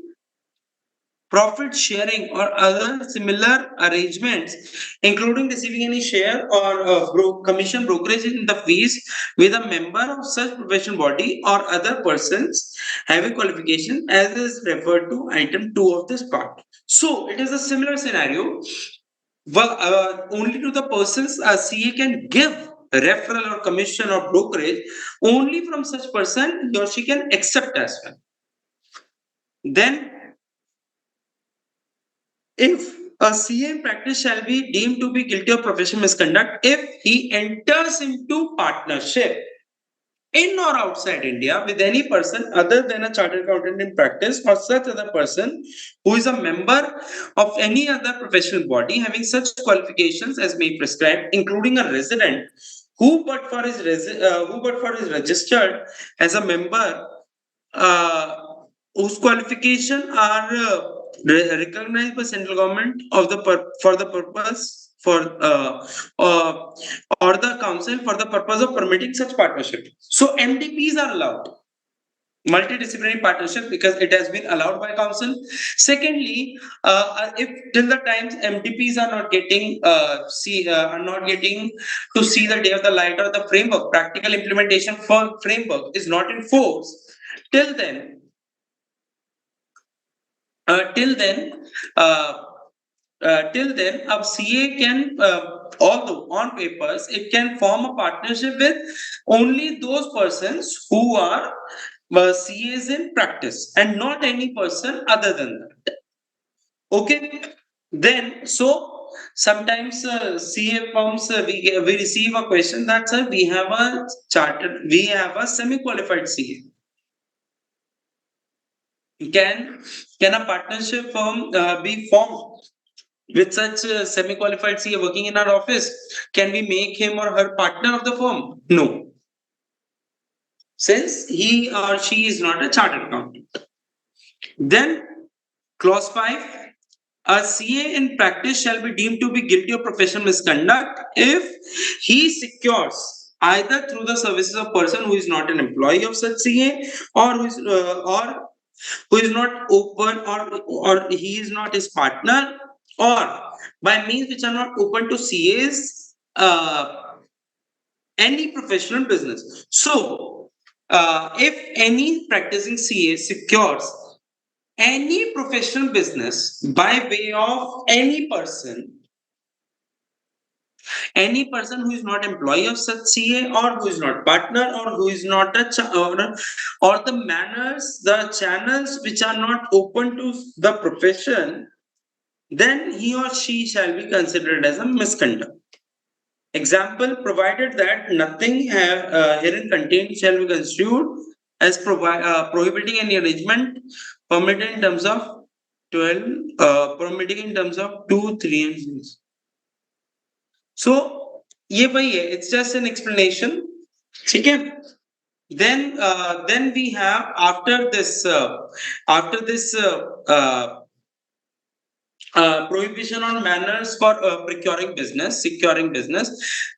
profit sharing or other similar arrangements, including receiving any share or commission brokerage in the fees with a member of such professional body or other persons having qualification as is referred to item 2 of this part. So it is a similar scenario. Well, only to the persons CA can give referral or commission or brokerage, only from such person he or she can accept as well. Then if a CA in practice shall be deemed to be guilty of professional misconduct if he enters into partnership in or outside India with any person other than a chartered accountant in practice or such other person who is a member of any other professional body having such qualifications as may be prescribed, including a resident who but for his registered as a member uh, whose qualification are recognized by central government of the for the purpose for or the council for the purpose of permitting such partnership. So MDPs are allowed, multidisciplinary partnership, because it has been allowed by council. Secondly, if till the times MDPs are not getting are not getting to see the day of the light, or the framework practical implementation for framework is not in force, till then till then uh, till then a CA can although on papers it can form a partnership with only those persons who are CAs in practice, and not any person other than that. Okay, then so sometimes CA firms, we receive a question that, sir, we have a chartered, we have a semi-qualified CA. Can a partnership firm be formed with such semi-qualified CA working in our office? Can we make him or her partner of the firm? No, since he or she is not a chartered accountant. Then clause 5, a CA in practice shall be deemed to be guilty of professional misconduct if he secures either through the services of person who is not an employee of such CA, or who is not open, or he is not his partner, or by means which are not open to CAs, any professional business. So if any practicing CA secures any professional business by way of any person who is not employee of such CA, or who is not partner, or who is not a or the manners, the channels which are not open to the profession, then he or she shall be considered as a misconduct. Example, provided that nothing herein contained shall be construed as prohibiting any arrangement permitted in terms of 12, permitting in terms of 2, 3, and 6. So ये वही है, it's just an explanation. ठीक है? Then we have after this prohibition on manners for securing business.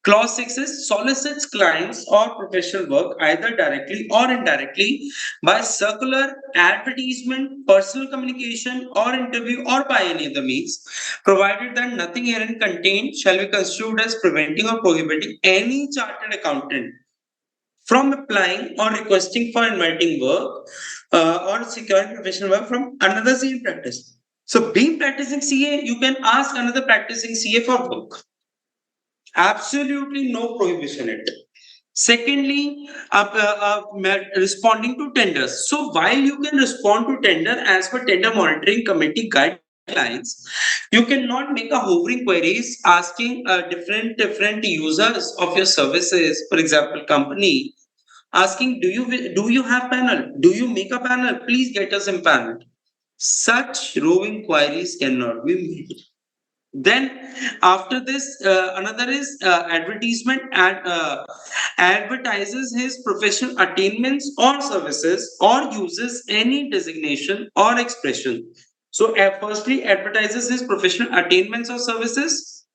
Clause 6 is solicits clients or professional work either directly or indirectly by circular, advertisement, personal communication, or interview, or by any other means, provided that nothing herein contained shall be construed as preventing or prohibiting any chartered accountant from applying or requesting for inviting work or securing professional work from another CA practice. So, being practicing CA, you can ask another practicing CA for work. Absolutely no prohibition in it. Secondly, responding to tenders. So, while you can respond to tender as per tender monitoring committee guidelines, you cannot make a hovering queries asking different users of your services, for example, company, asking, do you have panel? Do you make a panel? Please get us in panel. Such roving queries cannot be made. Then, after this, another is advertisement, and advertises his professional attainments or services, or uses any designation or expression. So, firstly, advertises his professional attainments or services,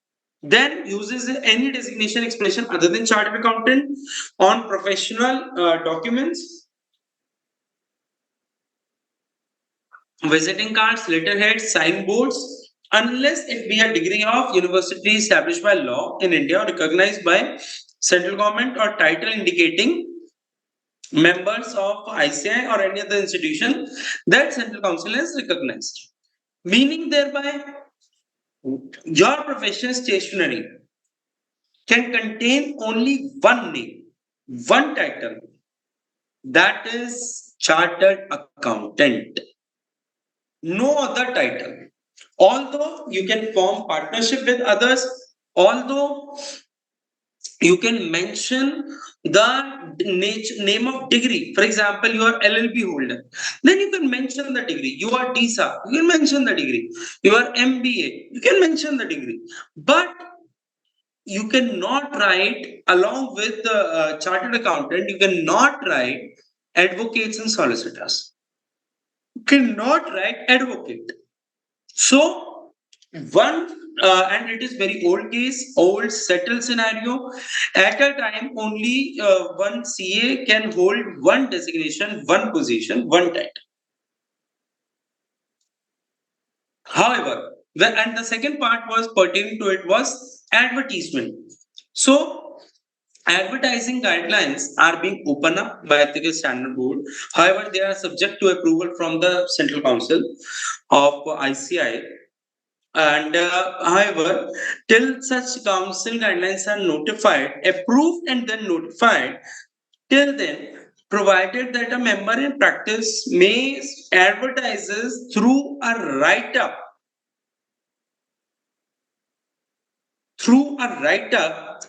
then uses any designation expression other than chartered accountant on professional documents, visiting cards, letterheads, signboards, unless it be a degree of university established by law in India or recognized by central government, or title indicating members of ICI or any other institution that central council has recognized. Meaning thereby, your professional stationery can contain only one name, one title, that is chartered accountant. No other title. Although you can form partnership with others, although you can mention the name of degree. For example, you are LLB holder. Then you can mention the degree. You are DSA. You can mention the degree. You are MBA. You can mention the degree. But you cannot write along with the chartered accountant. You cannot write advocates and solicitors. You cannot write advocate. So one and it is very old case, old settled scenario. At a time, only one CA can hold one designation, one position, one title. However, and the second part was pertaining to it was advertisement. So advertising guidelines are being opened up by Ethical Standard Board. However, they are subject to approval from the Central Council of ICI. And however, till such council guidelines are notified, approved, and then notified, till then, provided that a member in practice may advertises through a write-up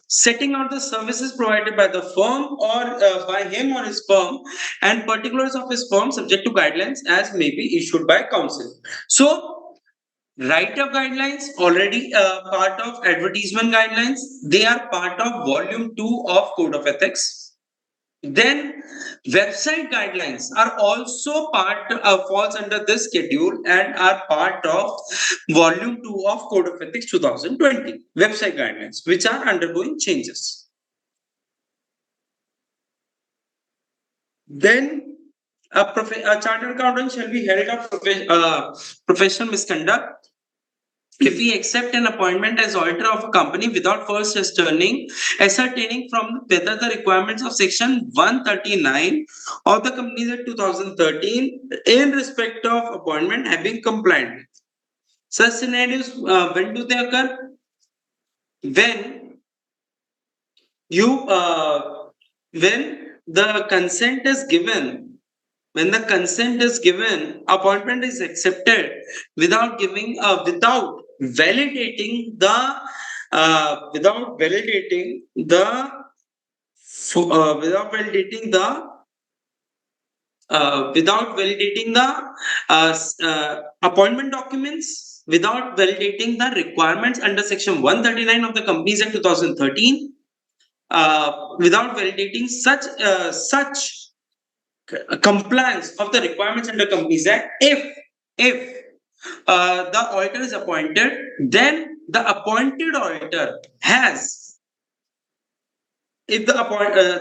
setting out the services provided by the firm or by him or his firm and particulars of his firm subject to guidelines as may be issued by council. So write-up guidelines already part of advertisement guidelines. They are part of volume 2 of Code of Ethics. Then website guidelines are also part falls under this schedule and are part of volume 2 of Code of Ethics 2020 website guidelines which are undergoing changes. Then a chartered accountant shall be held of professional misconduct if we accept an appointment as auditor of a company without first ascertaining from whether the requirements of section 139 of the Companies Act 2013 in respect of appointment have been complied with. Such scenarios, when do they occur? When you when the consent is given, when the consent is given, appointment is accepted without giving without validating the without validating the without validating the appointment documents, without validating the requirements under section 139 of the Companies Act 2013, without validating such compliance of the requirements under Companies Act. If the auditor is appointed, then the appointed auditor has. If the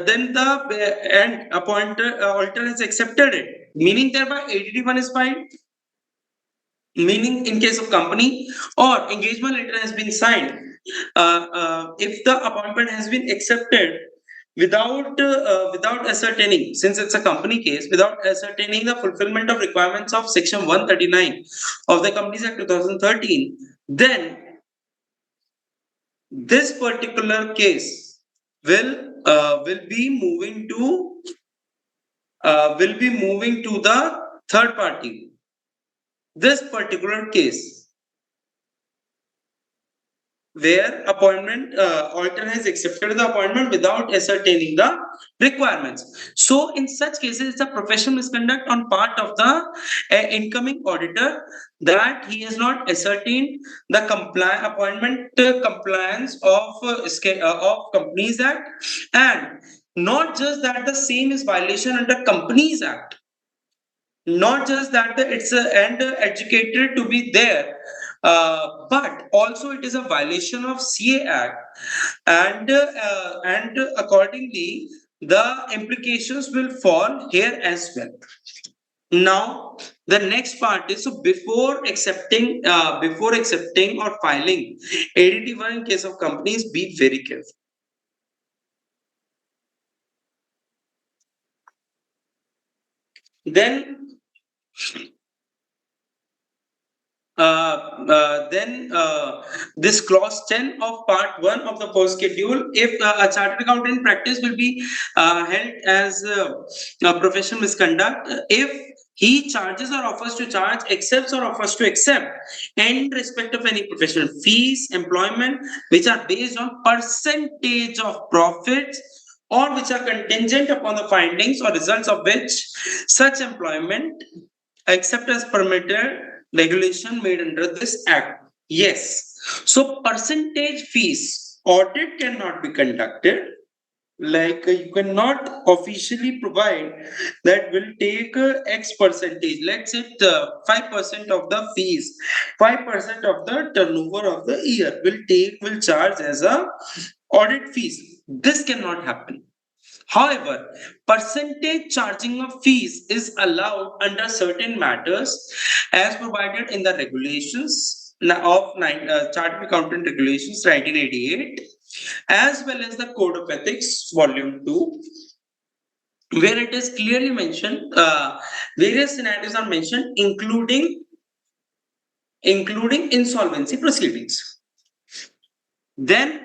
then the and appointed auditor has accepted it, meaning thereby ADD1 is filed. Meaning, in case of company or engagement letter has been signed, if the appointment has been accepted without ascertaining, since it's a company case, without ascertaining the fulfillment of requirements of section 139 of the Companies Act 2013, then this particular case will be moving to the third party. This particular case where appointment auditor has accepted the appointment without ascertaining the requirements. So in such cases, it's a professional misconduct on part of the incoming auditor that he has not ascertained the appointment compliance of Companies Act, and not just that the same is violation under Companies Act. Not just that it's and educated to be there, but also it is a violation of CA Act, and accordingly the implications will fall here as well. Now the next part is, so before accepting or filing ADD1 in case of companies, be very careful. Then this clause 10 of part 1 of the first schedule, if a chartered accountant practice will be held as professional misconduct if he charges or offers to charge, accepts or offers to accept, and in respect of any professional fees, employment, which are based on percentage of profits or which are contingent upon the findings or results of which such employment, except as permitted regulation made under this act. Yes. So percentage fees, audit cannot be conducted. Like you cannot officially provide that will take X percentage. Let's say 5% of the fees, 5% of the turnover of the year will charge as a audit fees. This cannot happen. However, percentage charging of fees is allowed under certain matters as provided in the regulations of Chartered Accountant Regulations 1988, as well as the Code of Ethics Volume 2, where it is clearly mentioned, various scenarios are mentioned, including insolvency proceedings. Then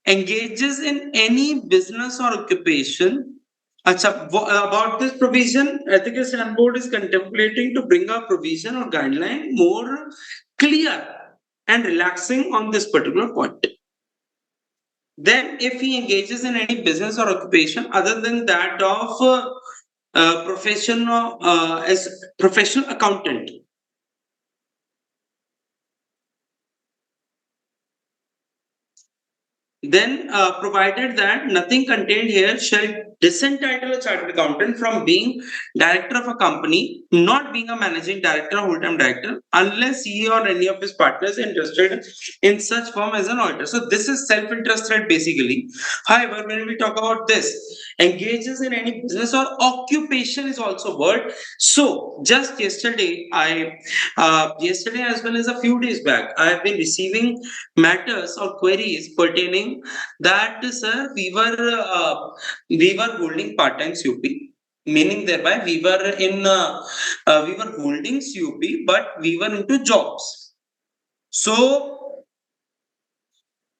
engages in any business or occupation. About this provision, Ethical Standard Board is contemplating to bring a provision or guideline more clear and relaxing on this particular point. Then, if he engages in any business or occupation other than that of professional as professional accountant, then provided that nothing contained here shall disentitle a chartered accountant from being director of a company, not being a managing director or whole-time director, unless he or any of his partners interested in such firm as an auditor. So this is self-interested basically. However, when we talk about this, engages in any business or occupation is also word. So just yesterday as well as a few days back, I have been receiving matters or queries pertaining that, sir, we were holding part-time COP, meaning thereby we were holding COP, but we were into jobs. So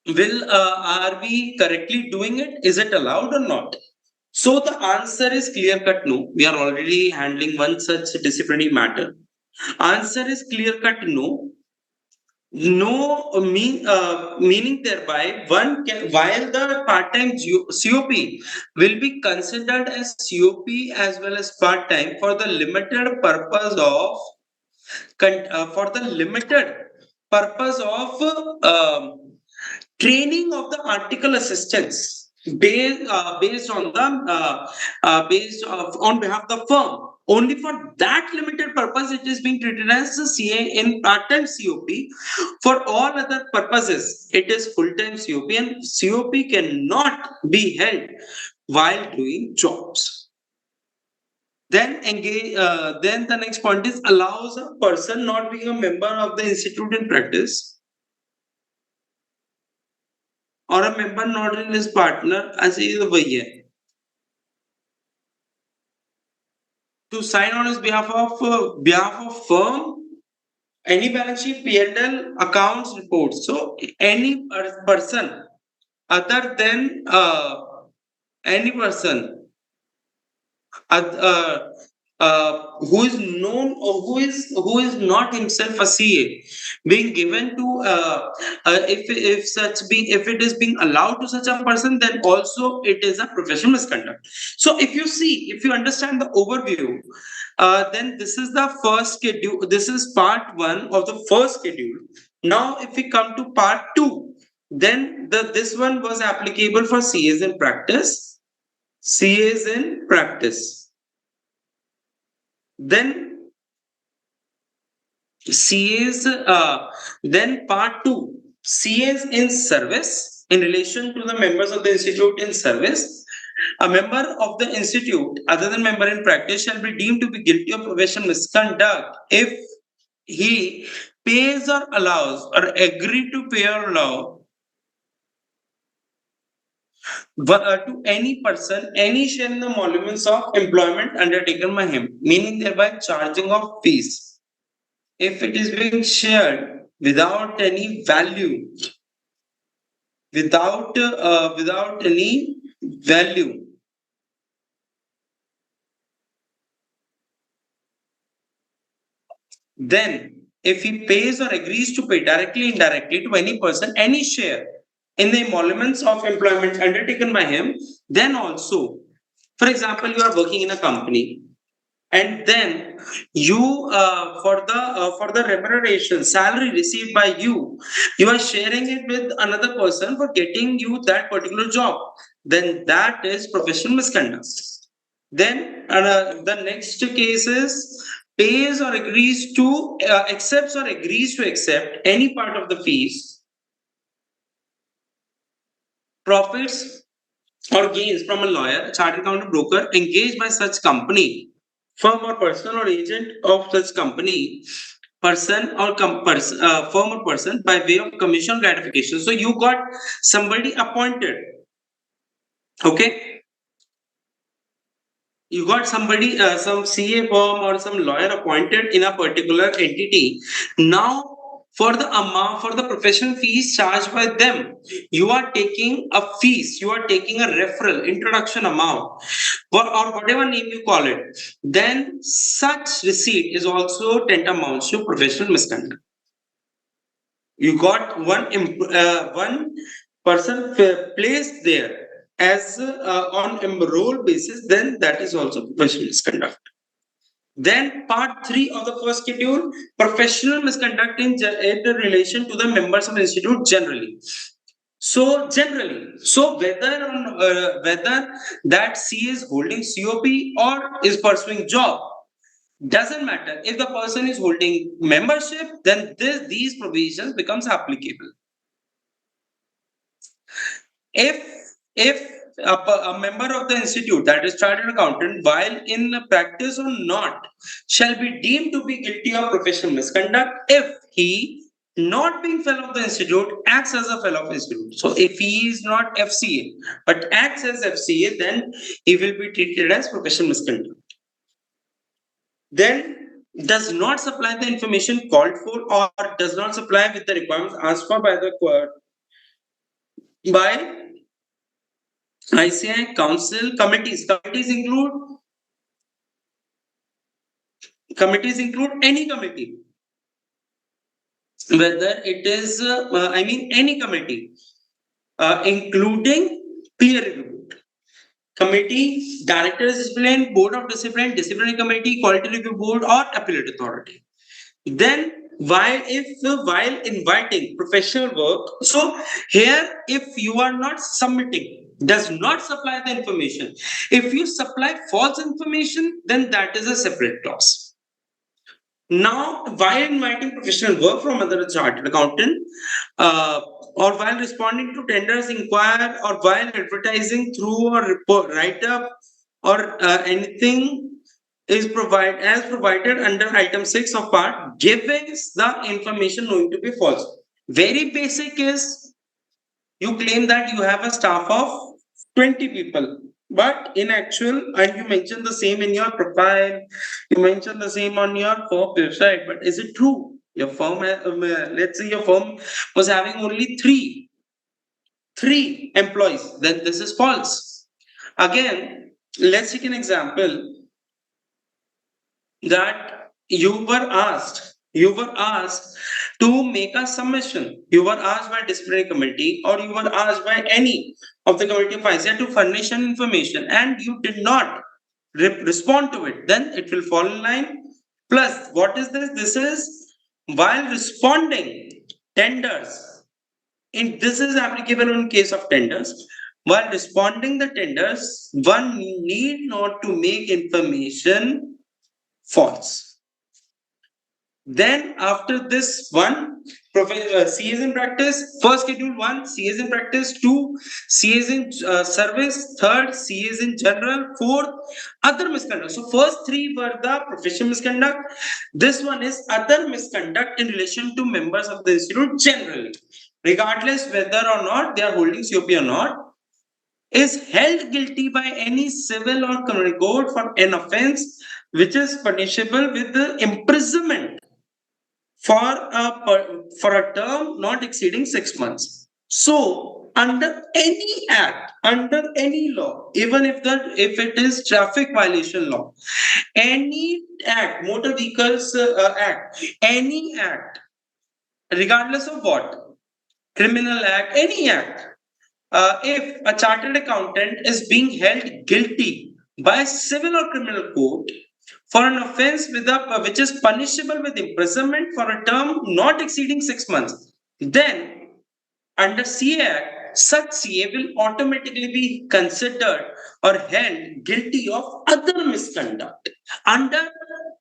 will are we correctly doing it? Is it allowed or not? So the answer is clear cut no. We are already handling one such disciplinary matter. Answer is clear cut no. Meaning thereby one can, while the part-time COP will be considered as COP as well as part-time for the limited purpose of for the limited purpose of training of the article assistants based on the on behalf of the firm. Only for that limited purpose, it is being treated as a CA in part-time COP. For all other purposes, it is full-time COP, and COP cannot be held while doing jobs. Then engage. Then the next point is allows a person not being a member of the institute in practice or a member not in his partner as he is a to sign on his behalf of firm any balance sheet P&L accounts reports. So any person other than any person uh, who is known or who is not himself a CA being given to if it is being allowed to such a person, then also it is a professional misconduct. So if you understand the overview, then this is the first schedule. This is part one of the first schedule. Now, if we come to part two, then this one was applicable for CAs in practice. CAs in practice. Then CAs, then part two, CAs in service in relation to the members of the institute in service. A member of the institute, other than member in practice, shall be deemed to be guilty of professional misconduct if he pays or allows or agree to pay or allow to any person any share in the emoluments of employment undertaken by him, meaning thereby charging of fees. If it is being shared without any value, without any value, then if he pays or agrees to pay directly indirectly to any person any share in the emoluments of employment undertaken by him, then also, for example, you are working in a company and then you for the remuneration salary received by you are sharing it with another person for getting you that particular job, then that is professional misconduct. Then the next case is pays or agrees to accepts or agrees to accept any part of the fees, profits or gains from a lawyer, chartered accountant, broker engaged by such company, firm or person or agent of such company, person or firm or person by way of commission gratification. So you got somebody appointed, okay? You got somebody, some CA firm or some lawyer appointed in a particular entity. Now, for the amount, for the professional fees charged by them, you are taking a fees, you are taking a referral, introduction amount, or whatever name you call it. Then such receipt is also tantamount to professional misconduct. You got one person placed there as on enroll basis, then that is also professional misconduct. Then part 3 of the first schedule, professional misconduct in relation to the members of the institute generally. So generally, so whether that C is holding COP or is pursuing job, doesn't matter. If the person is holding membership, then these provisions becomes applicable. If a member of the institute, that is chartered accountant, while in practice or not, shall be deemed to be guilty of professional misconduct if he, not being fellow of the institute, acts as a fellow of the institute. So if he is not FCA but acts as FCA, then he will be treated as professional misconduct. Then does not supply the information called for or does not supply with the requirements asked for by the court, by ICI council committees. Committees include any committee, whether it is any committee, including peer review committee, directors discipline, board of discipline, disciplinary committee, quality review board, or appellate authority. Then while inviting professional work, so here if you are not submitting, does not supply the information, if you supply false information, then that is a separate clause. Now, while inviting professional work from other chartered accountant, or while responding to tenders, inquire, or while advertising through or report, write up, or anything is provided under item 6 of part, giving the information knowing to be false. Very basic is you claim that you have a staff of 20 people, but in actual, and you mentioned the same in your profile, you mentioned the same on your firm website, but is it true? Your firm, let's say your firm was having only three employees, then this is false. Again, let's take an example that you were asked to make a submission. You were asked by disciplinary committee or you were asked by any of the committee of ICA to furnish an information and you did not respond to it, then it will fall in line. Plus, what is this? This is while responding tenders. This is applicable in case of tenders. While responding the tenders, one need not to make information false. Then after this one, CAs in practice, first schedule 1, CAs in practice, 2, CAs in service, third, CAs in general, fourth, other misconduct. So first 3 were the professional misconduct. This one is other misconduct in relation to members of the institute generally, regardless whether or not they are holding COP or not, is held guilty by any civil or criminal court for an offense which is punishable with the imprisonment for a term not exceeding 6 months. So, under any act, under any law, even if it is traffic violation law, any act, motor vehicles act, any act, regardless of what, criminal act, any act, if a chartered accountant is being held guilty by civil or criminal court for an offense which is punishable with imprisonment for a term not exceeding 6 months, then under CA Act, such CA will automatically be considered or held guilty of other misconduct under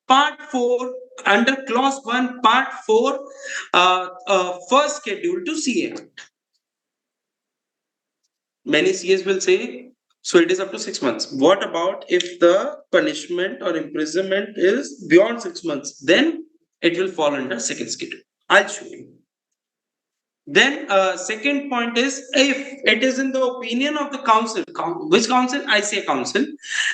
Part 4, under Clause 1, Part 4, first schedule to CA. Many CAs will say, so it is up to 6 months. What about if the punishment or imprisonment is beyond 6 months? Then it will fall under second schedule. I'll show you. Then, second point is, if it is in the opinion of the council, which council? I say council,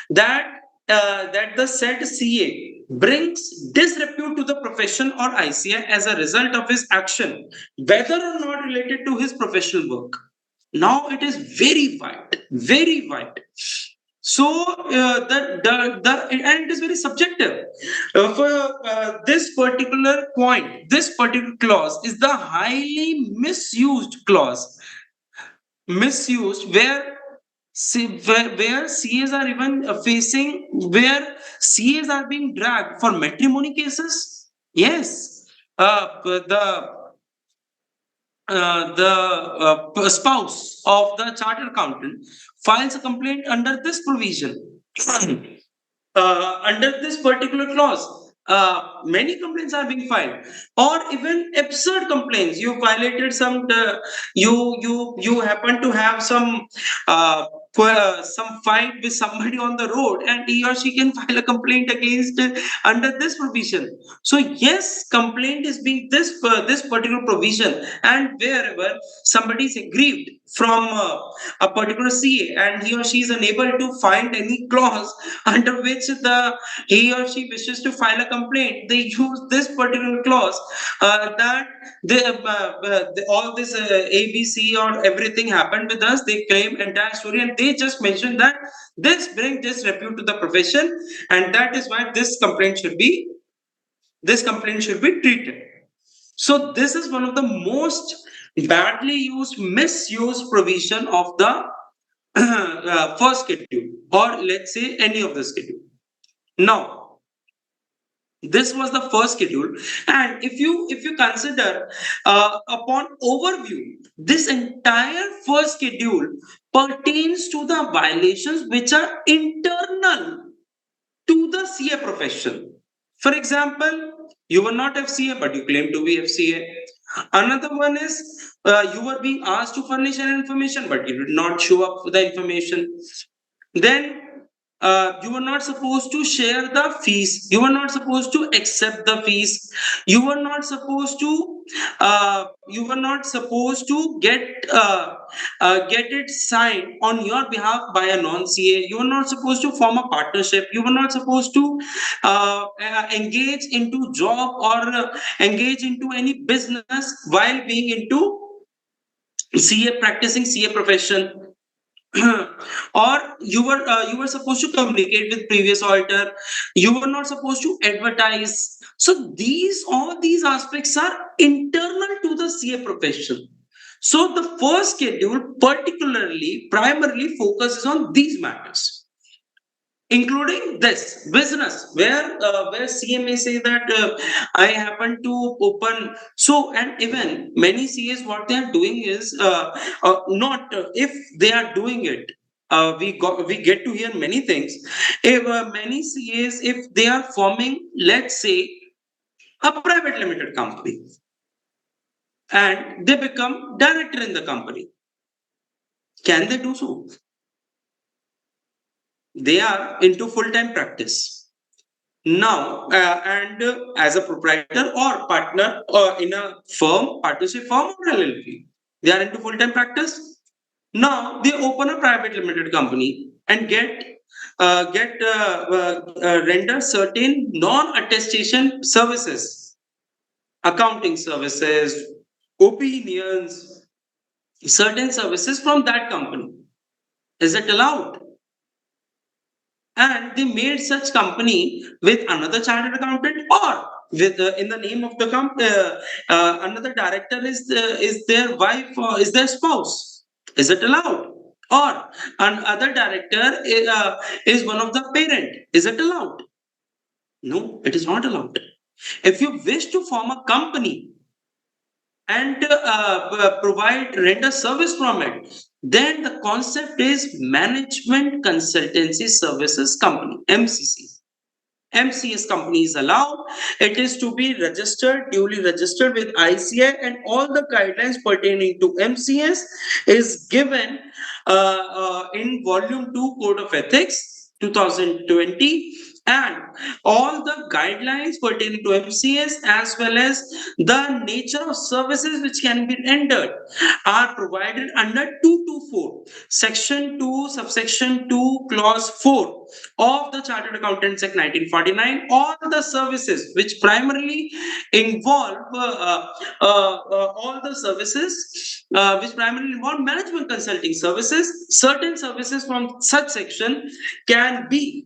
that that the said CA brings disrepute to the profession or ICA as a result of his action, whether or not related to his professional work. Now it is very wide, very wide. So and it is very subjective. For this particular point, this particular clause is the highly misused clause, misused where CAs are even facing, where CAs are being dragged for matrimony cases. Yes, the spouse of the chartered accountant files a complaint under this provision. Under this particular clause, many complaints are being filed, or even absurd complaints. You violated some, you happen to have some fight with somebody on the road, and he or she can file a complaint against under this provision. So yes, complaint is being this particular provision, and wherever somebody is aggrieved from a particular CA and he or she is unable to find any clause under which he or she wishes to file a complaint, they use this particular clause, that all this ABC or everything happened with us. They claim entire story and they just mention that this brings disrepute to the profession, and that is why this complaint should be treated. So this is one of the most badly used, misused provision of the first schedule, or let's say any of the schedule. Now, this was the first schedule, and if you consider upon overview, this entire first schedule pertains to the violations which are internal to the CA profession. For example, you were not FCA, but you claim to be FCA. Another one is you were being asked to furnish an information, but you did not show up for the information. Then you were not supposed to share the fees. You were not supposed to accept the fees. You were not supposed to. Get it signed on your behalf by a non-CA. You were not supposed to form a partnership. You were not supposed to engage into job or engage into any business while being into CA, practicing CA profession. Or you were supposed to communicate with previous auditor. You were not supposed to advertise. So all these aspects are internal to the CA profession. So the first schedule primarily focuses on these matters, including this business, where CMA say that I happen to open. So, and even many CAs, what they are doing is not if they are doing it. We get to hear many things. If many CAs, if they are forming, let's say, a private limited company, and they become director in the company, can they do so? They are into full-time practice. Now, and as a proprietor or partner in a firm, partnership firm or LLP, they are into full-time practice. Now they open a private limited company and render certain non-attestation services, accounting services, opinions, certain services from that company. Is it allowed? And they made such company with another chartered accountant, or with in the name of the company, another director is their wife or is their spouse. Is it allowed? Or another director is one of the parent. Is it allowed? No, it is not allowed. If you wish to form a company and provide render service from it, then the concept is Management Consultancy Services Company, MCC. MCS company is allowed. It is to be registered, duly registered with ICI, and all the guidelines pertaining to MCS is given in Volume 2 Code of Ethics 2020, and all the guidelines pertaining to MCS as well as the nature of services which can be rendered are provided under 224, Section 2, Subsection 2, Clause 4 of the Chartered Accountants Act 1949. All the services which primarily involve all the services which primarily involve management consulting services, certain services from such section can be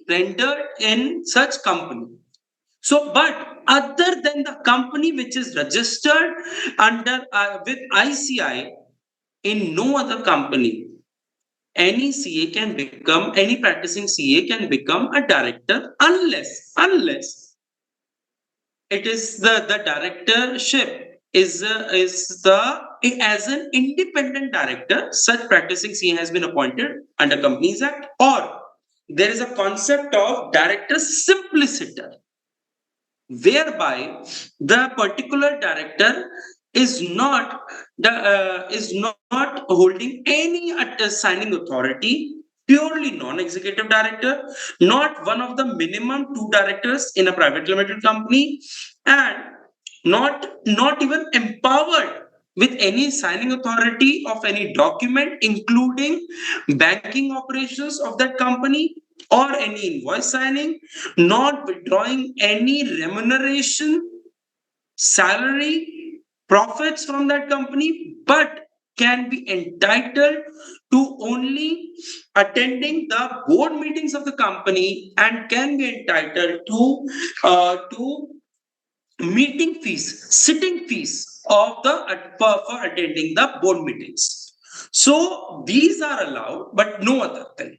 rendered in such company. So, but other than the company which is registered under with ICI, in no other company any practicing CA can become a director unless it is the directorship is the as an independent director, such practicing CA has been appointed under Companies Act, or there is a concept of director simpliciter, whereby the particular director is not holding any signing authority, purely non-executive director, not one of the minimum two directors in a private limited company, and not even empowered with any signing authority of any document, including banking operations of that company or any invoice signing, not withdrawing any remuneration, salary, profits from that company, but can be entitled to only attending the board meetings of the company, and can be entitled to meeting fees, sitting fees of the for attending the board meetings. So these are allowed, but no other thing.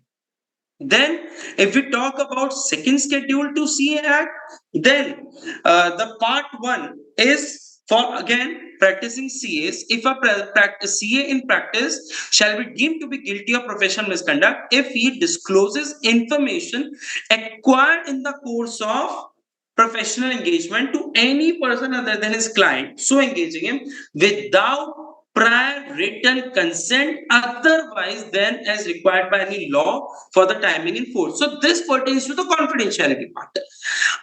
Then, if we talk about second schedule to CA Act, then the part one is for again practicing CAs. If a CA in practice shall be deemed to be guilty of professional misconduct if he discloses information acquired in the course of professional engagement to any person other than his client, so engaging him without prior written consent otherwise than as required by any law for the timing in force. So this pertains to the confidentiality part.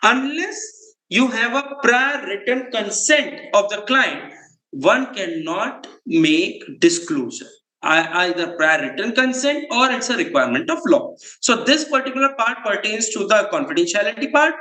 Unless you have a prior written consent of the client, one cannot make disclosure. Either prior written consent or it's a requirement of law. So this particular part pertains to the confidentiality part.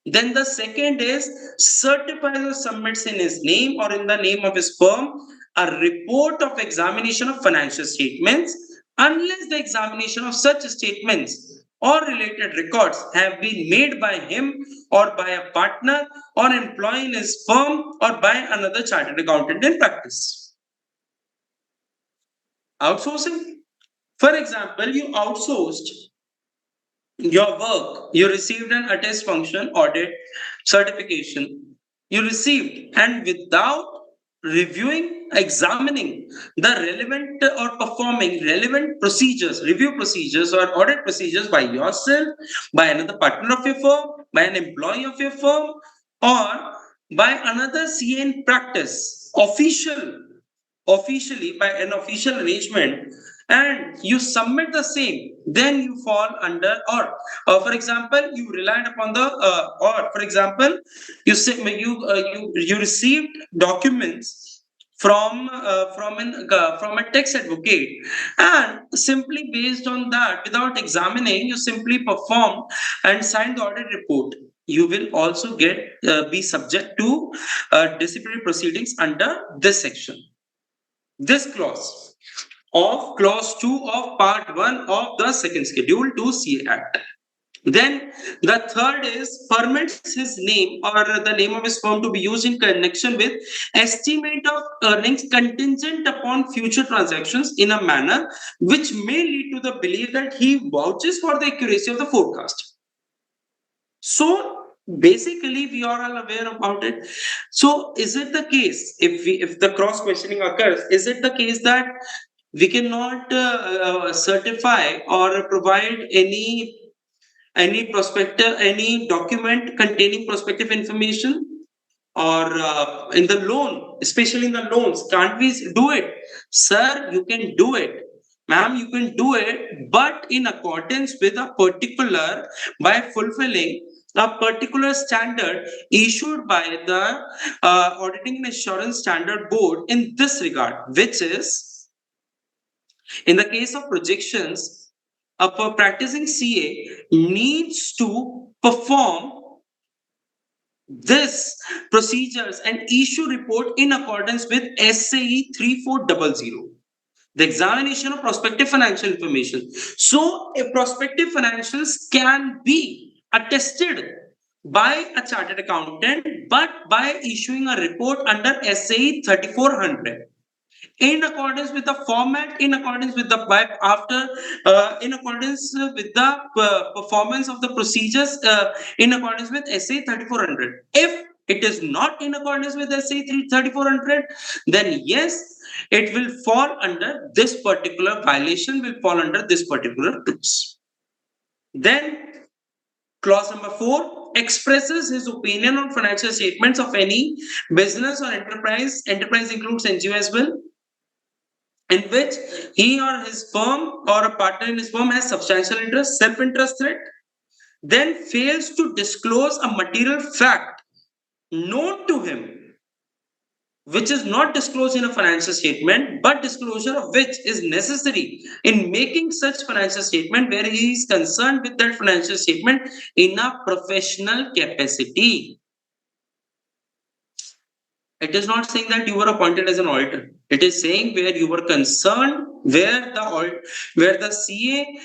Then the second is certifies or submits in his name or in the name of his firm a report of examination of financial statements, unless the examination of such statements or related records have been made by him or by a partner or employee in his firm or by another chartered accountant in practice. Outsourcing. For example, you outsourced your work, you received an attest function audit certification, you received, and without reviewing, examining the relevant or performing relevant procedures, review procedures or audit procedures by yourself, by another partner of your firm, by an employee of your firm, or by another CA in practice, officially by an official arrangement, and you submit the same, then you fall under, or for example you relied upon the or for example you say you received documents from a tax advocate, and simply based on that, without examining, you simply performed and signed the audit report, you will also get be subject to disciplinary proceedings under this section, this clause 2 of part 1 of the second schedule to CA Act. Then the third is permits his name or the name of his firm to be used in connection with estimate of earnings contingent upon future transactions in a manner which may lead to the belief that he vouches for the accuracy of the forecast. So basically we are all aware about it. So is it the case, if the cross questioning occurs, is it the case that we cannot certify or provide any prospective, any document containing prospective information, or in the loan, especially in the loans, can't we do it? Sir, you can do it. Ma'am, you can do it, but in accordance with a particular, by fulfilling a particular standard issued by the auditing and assurance standard board in this regard, which is, in the case of projections, a practicing CA needs to perform this procedures and issue report in accordance with SAE 3400, the examination of prospective financial information. So, a prospective financials can be attested by a chartered accountant, but by issuing a report under SAE 3400 in accordance with the format, in accordance with the after in accordance with the performance of the procedures, in accordance with SA 3400. If it is not in accordance with SA 3400, then yes, it will fall under this particular violation, will fall under this particular clause. Then clause number 4 expresses his opinion on financial statements of any business or enterprise. Enterprise includes NGO as well, in which he or his firm or a partner in his firm has substantial interest, self-interest threat, then fails to disclose a material fact known to him, which is not disclosed in a financial statement, but disclosure of which is necessary in making such financial statement, where he is concerned with that financial statement in a professional capacity. It is not saying that you were appointed as an auditor. It is saying where you were concerned, where the CA,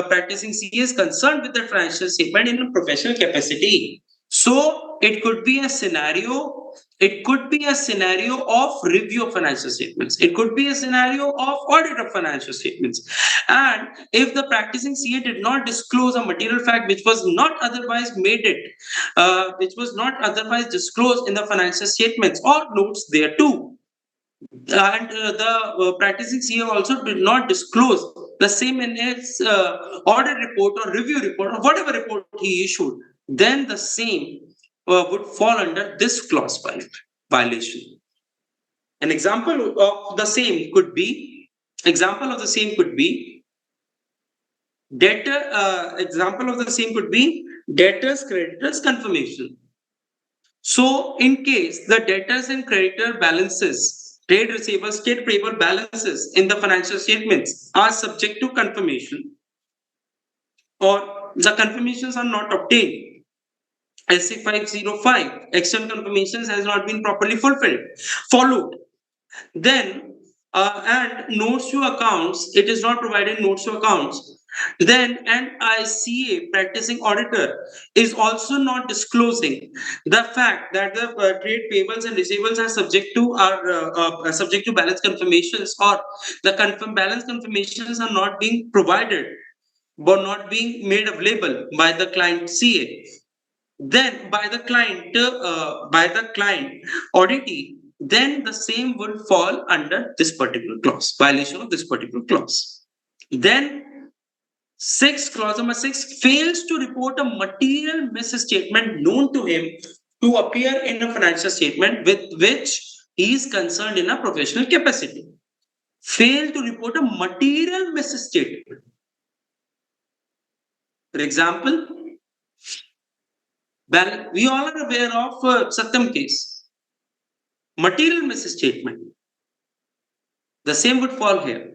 practicing CA, is concerned with the financial statement in a professional capacity. So it could be a scenario. It could be a scenario of review of financial statements. It could be a scenario of audit of financial statements. And if the practicing CA did not disclose a material fact which was not otherwise made it, which was not otherwise disclosed in the financial statements or notes there too, and the practicing CEO also did not disclose the same in its audit report or review report or whatever report he issued, then the same would fall under this clause violation. An example of the same could be, debtor. Example of the same could be debtors creditors confirmation. So, in case the debtors and creditor balances, trade receivables, trade payable balances in the financial statements are subject to confirmation, or the confirmations are not obtained, SC 505, external confirmations has not been properly followed, then and notes to accounts, it is not provided notes to accounts, then an ICA practicing auditor is also not disclosing the fact that the trade payables and receivables are subject to balance confirmations, or the balance confirmations are not being provided, but not being made available by the client CA, then by the client auditee, then the same would fall under this particular clause, violation of this particular clause. Then clause number 6 fails to report a material misstatement known to him to appear in a financial statement with which he is concerned in a professional capacity. Fail to report a material misstatement. For example, we all are aware of Satyam case. Material misstatement. The same would fall here.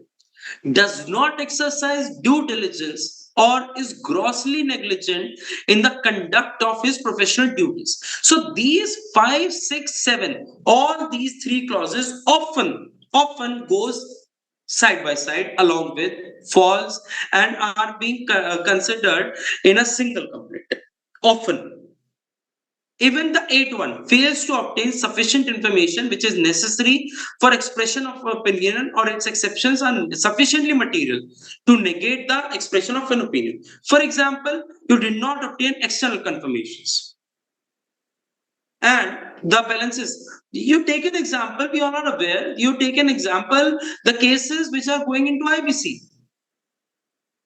Does not exercise due diligence or is grossly negligent in the conduct of his professional duties. So these 5, 6, 7, all these three clauses often goes side by side along with falls and are being considered in a single complaint. Often. Even the eighth one fails to obtain sufficient information which is necessary for expression of opinion, or its exceptions are sufficiently material to negate the expression of an opinion. For example, you did not obtain external confirmations. And the balances. You take an example, we are not aware. You take an example, the cases which are going into IBC.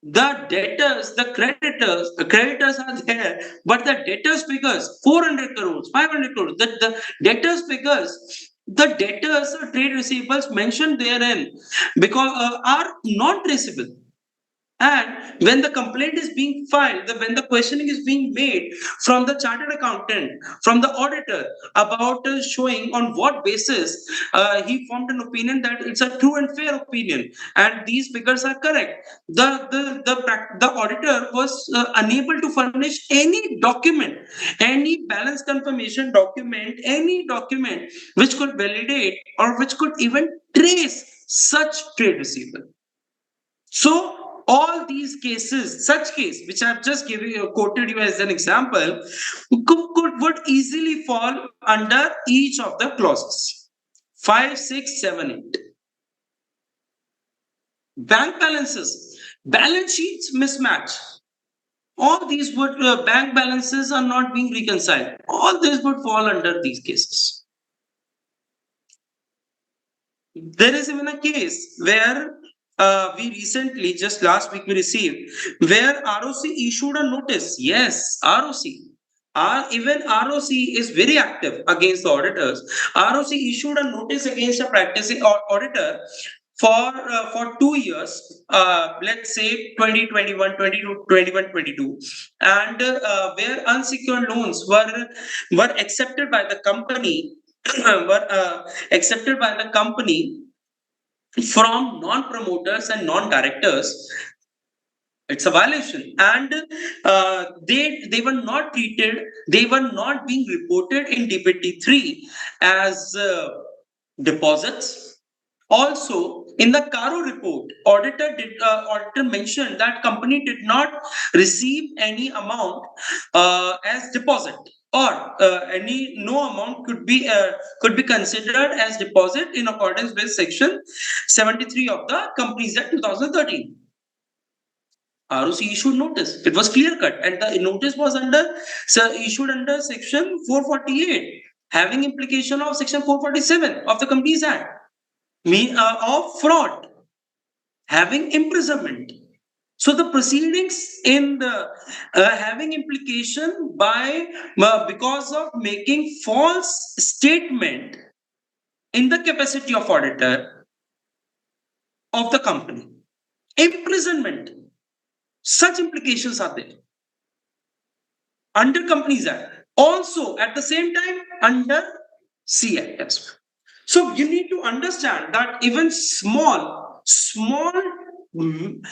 The debtors, the creditors are there, but the debtors figures 400 crores, 500 crores. The debtors figures, the debtors trade receivables mentioned therein because are not traceable. And when the complaint is being filed, when the questioning is being made from the chartered accountant, from the auditor about showing on what basis he formed an opinion that it's a true and fair opinion and these figures are correct, the auditor was unable to furnish any document, any balance confirmation document, any document which could validate or which could even trace such trade receivable. So all these cases, such case which I've just given you, quoted you as an example, would easily fall under each of the clauses. 5, 6, 7, 8. Bank balances, balance sheets mismatch. All these would bank balances are not being reconciled. All this would fall under these cases. There is even a case where we recently, just last week, we received where ROC issued a notice. Yes, ROC. Even ROC is very active against the auditors. ROC issued a notice against a practicing auditor for 2 years, let's say 2021, 22, 21, 22, and where unsecured loans were accepted by the company were accepted by the company from non-promoters and non-directors. It's a violation, and they were not treated, they were not being reported in DPT3 as deposits. Also, in the Caro report, auditor mentioned that company did not receive any amount as deposit, or any no amount could be considered as deposit in accordance with section 73 of the Companies Act 2013. ROC issued notice. It was clear cut, and the notice was issued under section 448, having implication of section 447 of the Companies Act, of fraud, having imprisonment. So the proceedings in the having implication by because of making false statement in the capacity of auditor of the company, imprisonment. Such implications are there under Companies Act. Also, at the same time, under C Act as well. So you need to understand that even mm,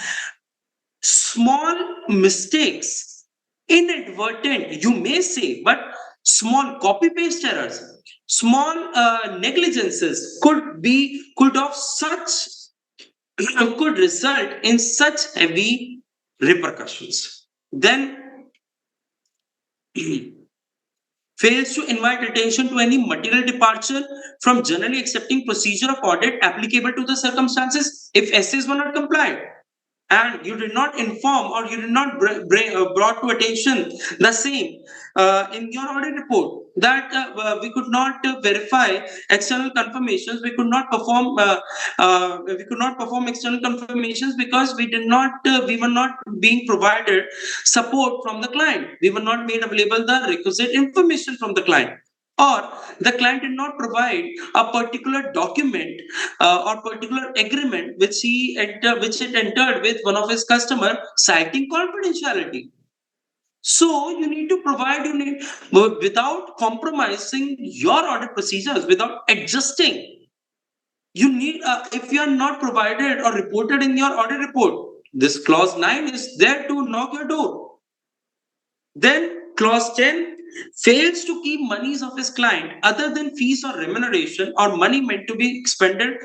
small mistakes, inadvertent, you may say, but small copy paste errors, small negligences could of such could result in such heavy repercussions. Then fails to invite attention to any material departure from generally accepting procedure of audit applicable to the circumstances if essays were not complied, and you did not inform or you did not brought to attention the same in your audit report that we could not verify external confirmations, we could not perform external confirmations because we were not being provided support from the client, we were not made available the requisite information from the client, or the client did not provide a particular document or particular agreement which it entered with one of his customer citing confidentiality. So you need to provide, without compromising your audit procedures, without adjusting. You need, if you are not provided or reported in your audit report, this clause 9 is there to knock your door. Then clause 10 fails to keep monies of his client other than fees or remuneration or money meant to be expended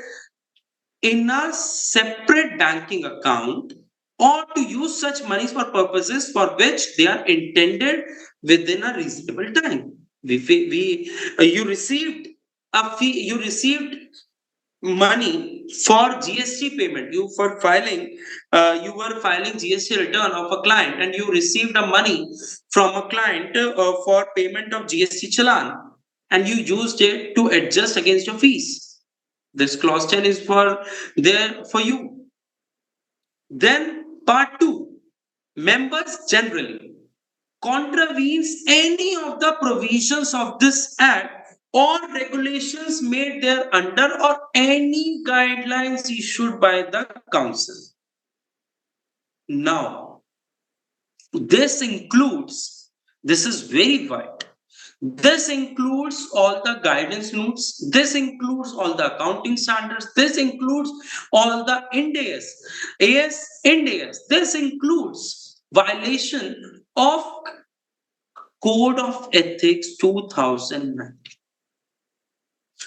in a separate banking account, or to use such monies for purposes for which they are intended within a reasonable time. You received a fee, you received money for GST payment. You were filing GST return of a client, and you received a money from a client for payment of GST challan, and you used it to adjust against your fees. This clause 10 is for there for you. Then part 2, members generally contravenes any of the provisions of this act or regulations made thereunder or any guidelines issued by the council. Now, this includes, this is very wide. This includes all the guidance notes. This includes all the accounting standards. This includes all the Ind AS, Ind AS. This includes violation of Code of Ethics 2009.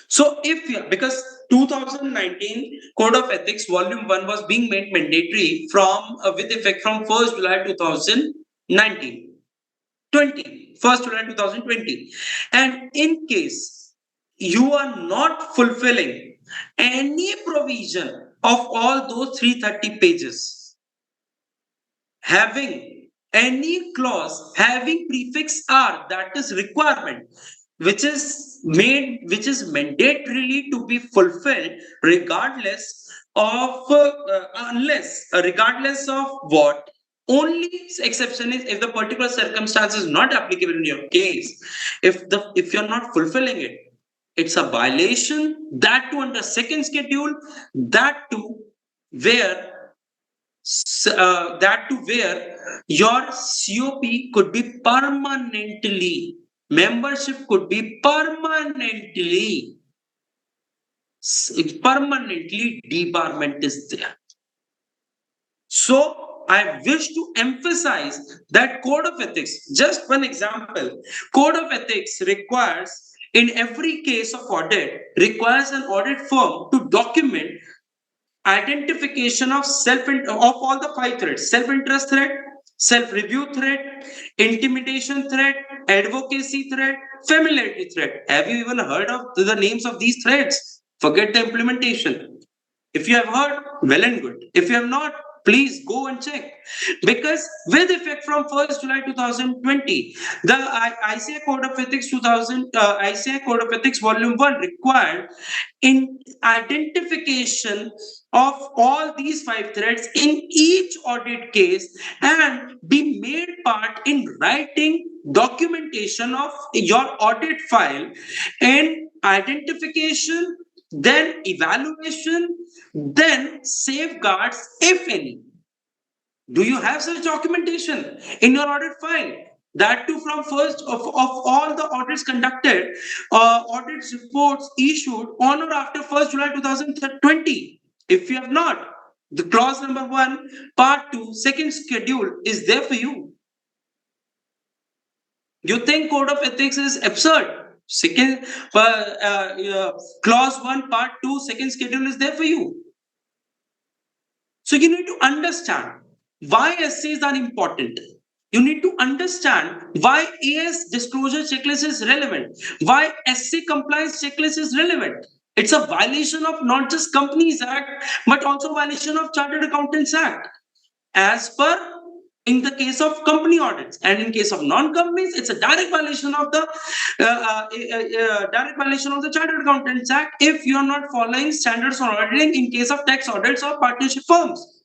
So if you, because 2019 Code of Ethics Volume 1 was being made mandatory from with effect from 1st July 2019, 1st July 2020. And in case you are not fulfilling any provision of all those 330 pages, having any clause having prefix R, that is requirement, which is mandatorily to be fulfilled regardless of regardless of what, only exception is if the particular circumstance is not applicable in your case. If you're not fulfilling it, it's a violation, that too under second schedule, that too where that to where your COP could be permanently, membership could be permanently debarment is there. So I wish to emphasize that Code of Ethics, just one example, Code of Ethics requires, in every case of audit, requires an audit firm to document identification of of all the 5 threats: self-interest threat, self-review threat, intimidation threat, advocacy threat, familiarity threat. Have you even heard of the names of these threats? Forget the implementation. If you have heard, well and good. If you have not, please go and check. Because with effect from 1st July 2020, the ICI Code of Ethics 2000, ICI Code of Ethics Volume 1 required in identification of all these 5 threats in each audit case and be made part in writing documentation of your audit file, and identification, then evaluation, then safeguards, if any. Do you have such documentation in your audit file? That too from first of all the audits conducted, audit reports issued on or after 1st July 2020. If you have not, the clause number 1, part 2, second schedule is there for you. You think Code of Ethics is absurd? Second, clause 1, part 2, second schedule is there for you. So you need to understand why essays are important. You need to understand why AS disclosure checklist is relevant, why essay compliance checklist is relevant. It's a violation of not just Companies Act, but also violation of Chartered Accountants Act, as per in the case of company audits, and in case of non-companies, it's a direct violation of the Chartered Accountants Act if you are not following standards on auditing in case of tax audits or partnership firms.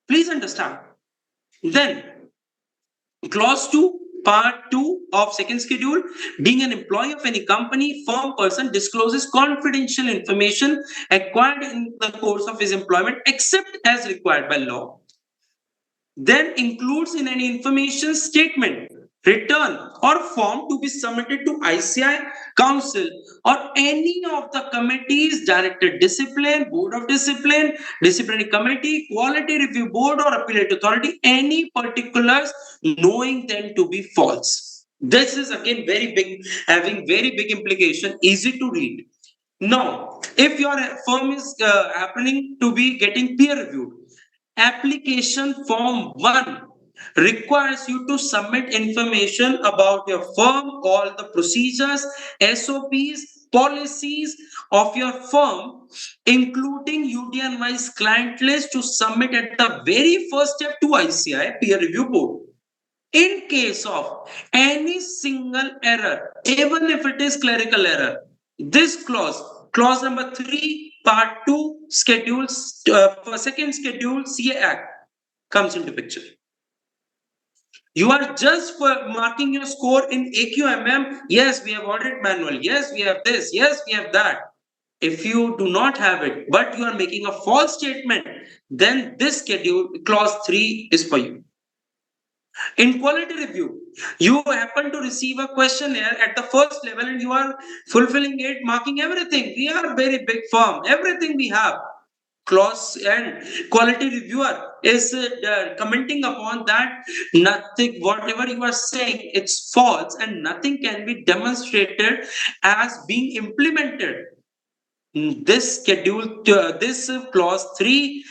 Please understand. Then, clause 2, part 2 of second schedule, being an employee of any company, firm, person discloses confidential information acquired in the course of his employment except as required by law. Then includes in any information statement, return, or form to be submitted to ICI Council or any of the committees, Director Discipline, Board of Discipline, Disciplinary Committee, Quality Review Board, or Appellate Authority, any particulars knowing them to be false. This is again very big, having very big implication, easy to read. Now, if your firm is happening to be getting peer reviewed, application form 1 requires you to submit information about your firm, all the procedures, SOPs, policies of your firm, including UDN-wise client list to submit at the very first step to ICI peer review board. In case of any single error, even if it is clerical error, this clause number 3, part 2, schedules, for second schedule CA Act comes into picture. You are just marking your score in AQMM. Yes, we have audit manual. Yes, we have this. Yes, we have that. If you do not have it, but you are making a false statement, then this schedule, clause 3, is for you. In quality review, you happen to receive a questionnaire at the first level and you are fulfilling it, marking everything. We are a very big firm, everything we have. Clause and quality reviewer is commenting upon that nothing, whatever you are saying, it's false and nothing can be demonstrated as being implemented. This schedule, this clause 3,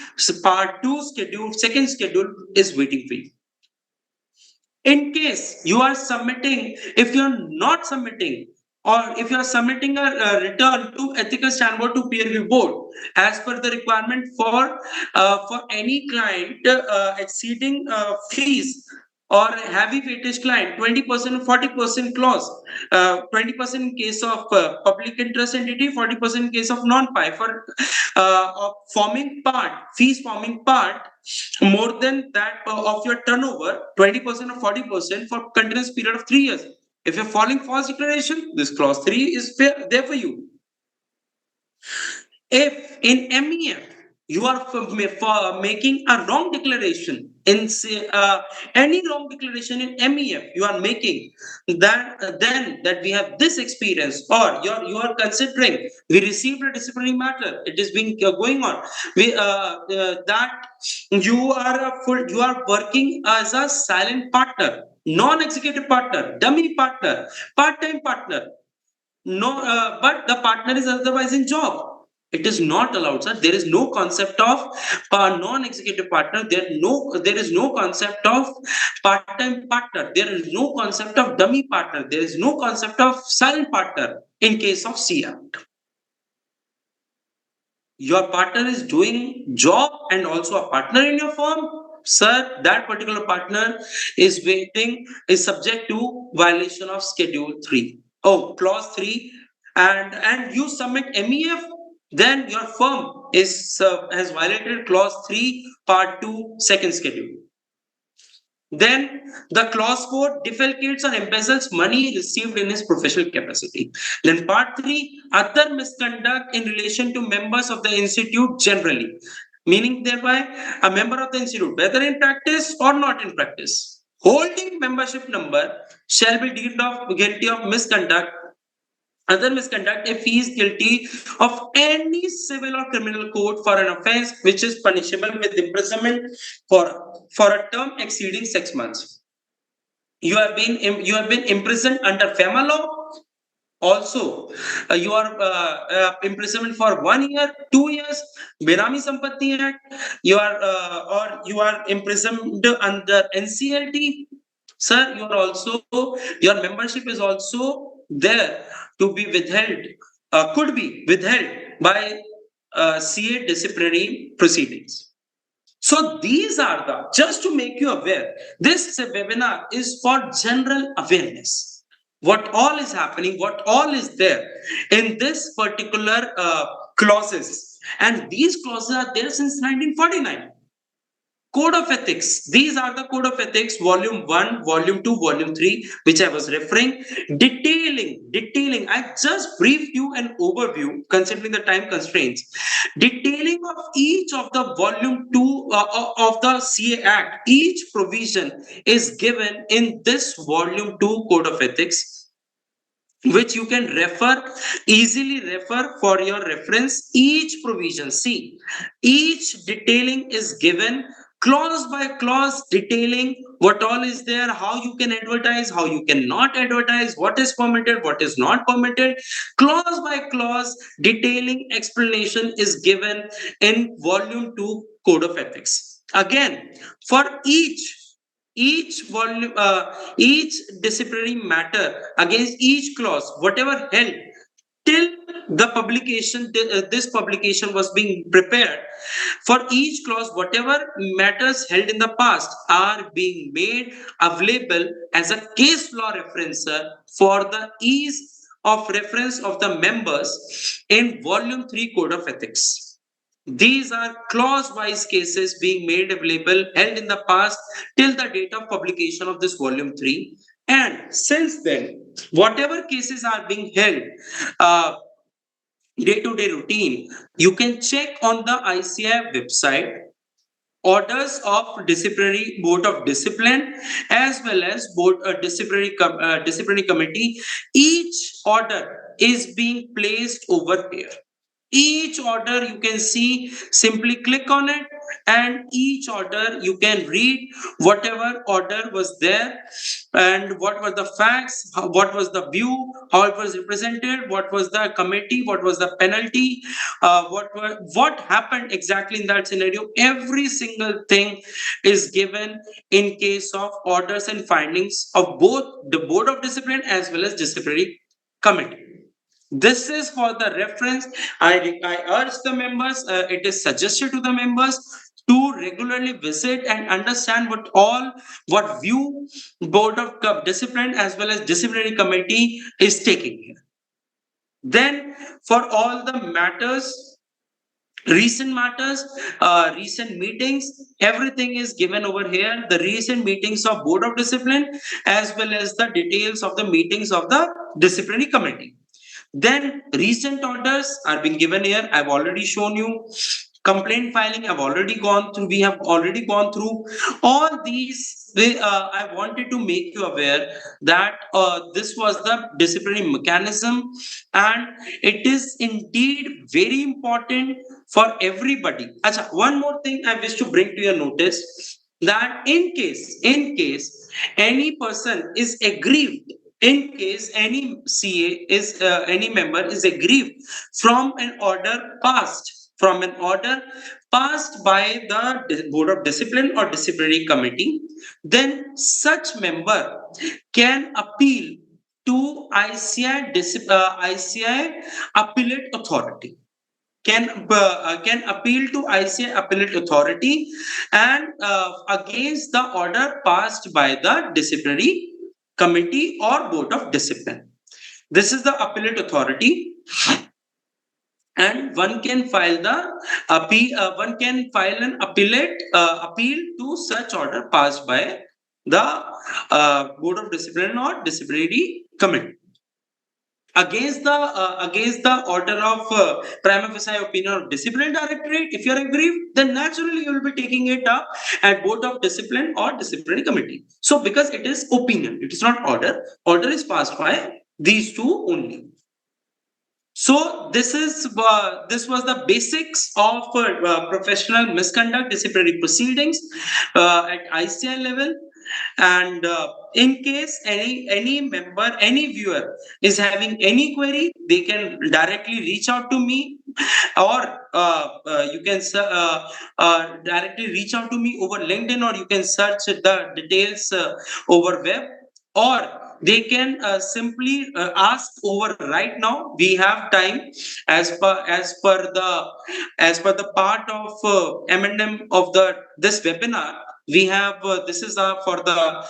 part 2 schedule, second schedule is waiting for you. In case you are submitting, if you are not submitting, or if you are submitting a return to ethical standard to peer review board as per the requirement for any client exceeding fees or heavy weightage client, 20% or 40% clause, 20% in case of public interest entity, 40% in case of non-pi for of forming part, fees forming part more than that of your turnover, 20% or 40% for continuous period of 3 years. If you're filing false declaration, this clause 3 is there for you. If in MEF you are making a wrong declaration in any wrong declaration in MEF you are making, that then that we have this experience, or you are considering we received a disciplinary matter, it is being going on, we that you are working as a silent partner, non-executive partner, dummy partner, part-time partner. No, but the partner is otherwise in job. It is not allowed, sir. There is no concept of non-executive partner. There is no concept of part-time partner. There is no concept of dummy partner. There is no concept of silent partner in case of CA. Your partner is doing job and also a partner in your firm, sir, that particular partner is waiting, is subject to violation of schedule 3, oh, clause 3, and you submit MEF, then your firm is has violated clause 3 part 2 second schedule. Then the clause 4 defalcates or embezzles money received in his professional capacity. Then part 3, other misconduct in relation to members of the institute generally, meaning thereby a member of the institute, whether in practice or not in practice, holding membership number shall be deemed of guilty of misconduct, other misconduct if he is guilty of any civil or criminal code for an offense which is punishable with imprisonment for a term exceeding 6 months. You have been imprisoned under FEMA law. Also, you are imprisonment for 1 year, 2 years, Benami Sampatti Act. You are imprisoned under NCLT. Sir, you are also, your membership is also there to be withheld, could be withheld by CA disciplinary proceedings. So these are the, just to make you aware, this webinar is for general awareness. What all is happening, what all is there in this particular clauses. And these clauses are there since 1949. Code of Ethics. These are the Code of Ethics, Volume 1, Volume 2, Volume 3, which I was referring. Detailing. I just briefed you an overview considering the time constraints. Detailing of each of the Volume 2 of the CA Act, each provision is given in this Volume 2 Code of Ethics, which you can easily refer for your reference. Each provision, see, each detailing is given clause by clause, detailing what all is there, how you can advertise, how you cannot advertise, what is permitted, what is not permitted. Clause by clause detailing explanation is given in volume 2 Code of Ethics. Again, for each each disciplinary matter against each clause, whatever held till the publication, this publication was being prepared. For each clause, whatever matters held in the past are being made available as a case law referencer for the ease of reference of the members in Volume 3 Code of Ethics. These are clause-wise cases being made available, held in the past till the date of publication of this volume 3. And since then, whatever cases are being held, day-to-day routine, you can check on the ICI website orders of disciplinary board of discipline as well as board disciplinary committee. Each order is being placed over here. Each order you can see, simply click on it, and each order you can read whatever order was there and what were the facts, what was the view, how it was represented, what was the committee, what was the penalty, what happened exactly in that scenario. Every single thing is given in case of orders and findings of both the board of discipline as well as disciplinary committee. This is for the reference. I urge the members, it is suggested to the members to regularly visit and understand what view board of discipline as well as disciplinary committee is taking here. Then for all the matters, recent matters, recent meetings, everything is given over here. The recent meetings of board of discipline as well as the details of the meetings of the disciplinary committee. Then recent orders are being given here. I've already shown you. Complaint filing, I've already gone through. We have already gone through all these. I wanted to make you aware that this was the disciplinary mechanism, and it is indeed very important for everybody. Acha, one more thing I wish to bring to your notice, that in case any person is aggrieved, in case any any member is aggrieved from an order passed by the board of discipline or disciplinary committee, then such member can appeal to ICI appellate authority. Can appeal to ICI appellate authority and against the order passed by the disciplinary committee or board of discipline. This is the appellate authority, and one can file the one can file an appeal to such order passed by the board of discipline or disciplinary committee against the order of prima facie opinion of discipline directorate. If you are aggrieved, then naturally you will be taking it up at board of discipline or disciplinary committee. So because it is opinion, it is not order is passed by these two only. So this was the basics of professional misconduct disciplinary proceedings at ICI level. And in case any member, any viewer is having any query, they can directly reach out to me, or you can directly reach out to me over LinkedIn, or you can search the details over web, or they can simply ask over right now. We have time as per the part of M&M of the this webinar. We have this is for the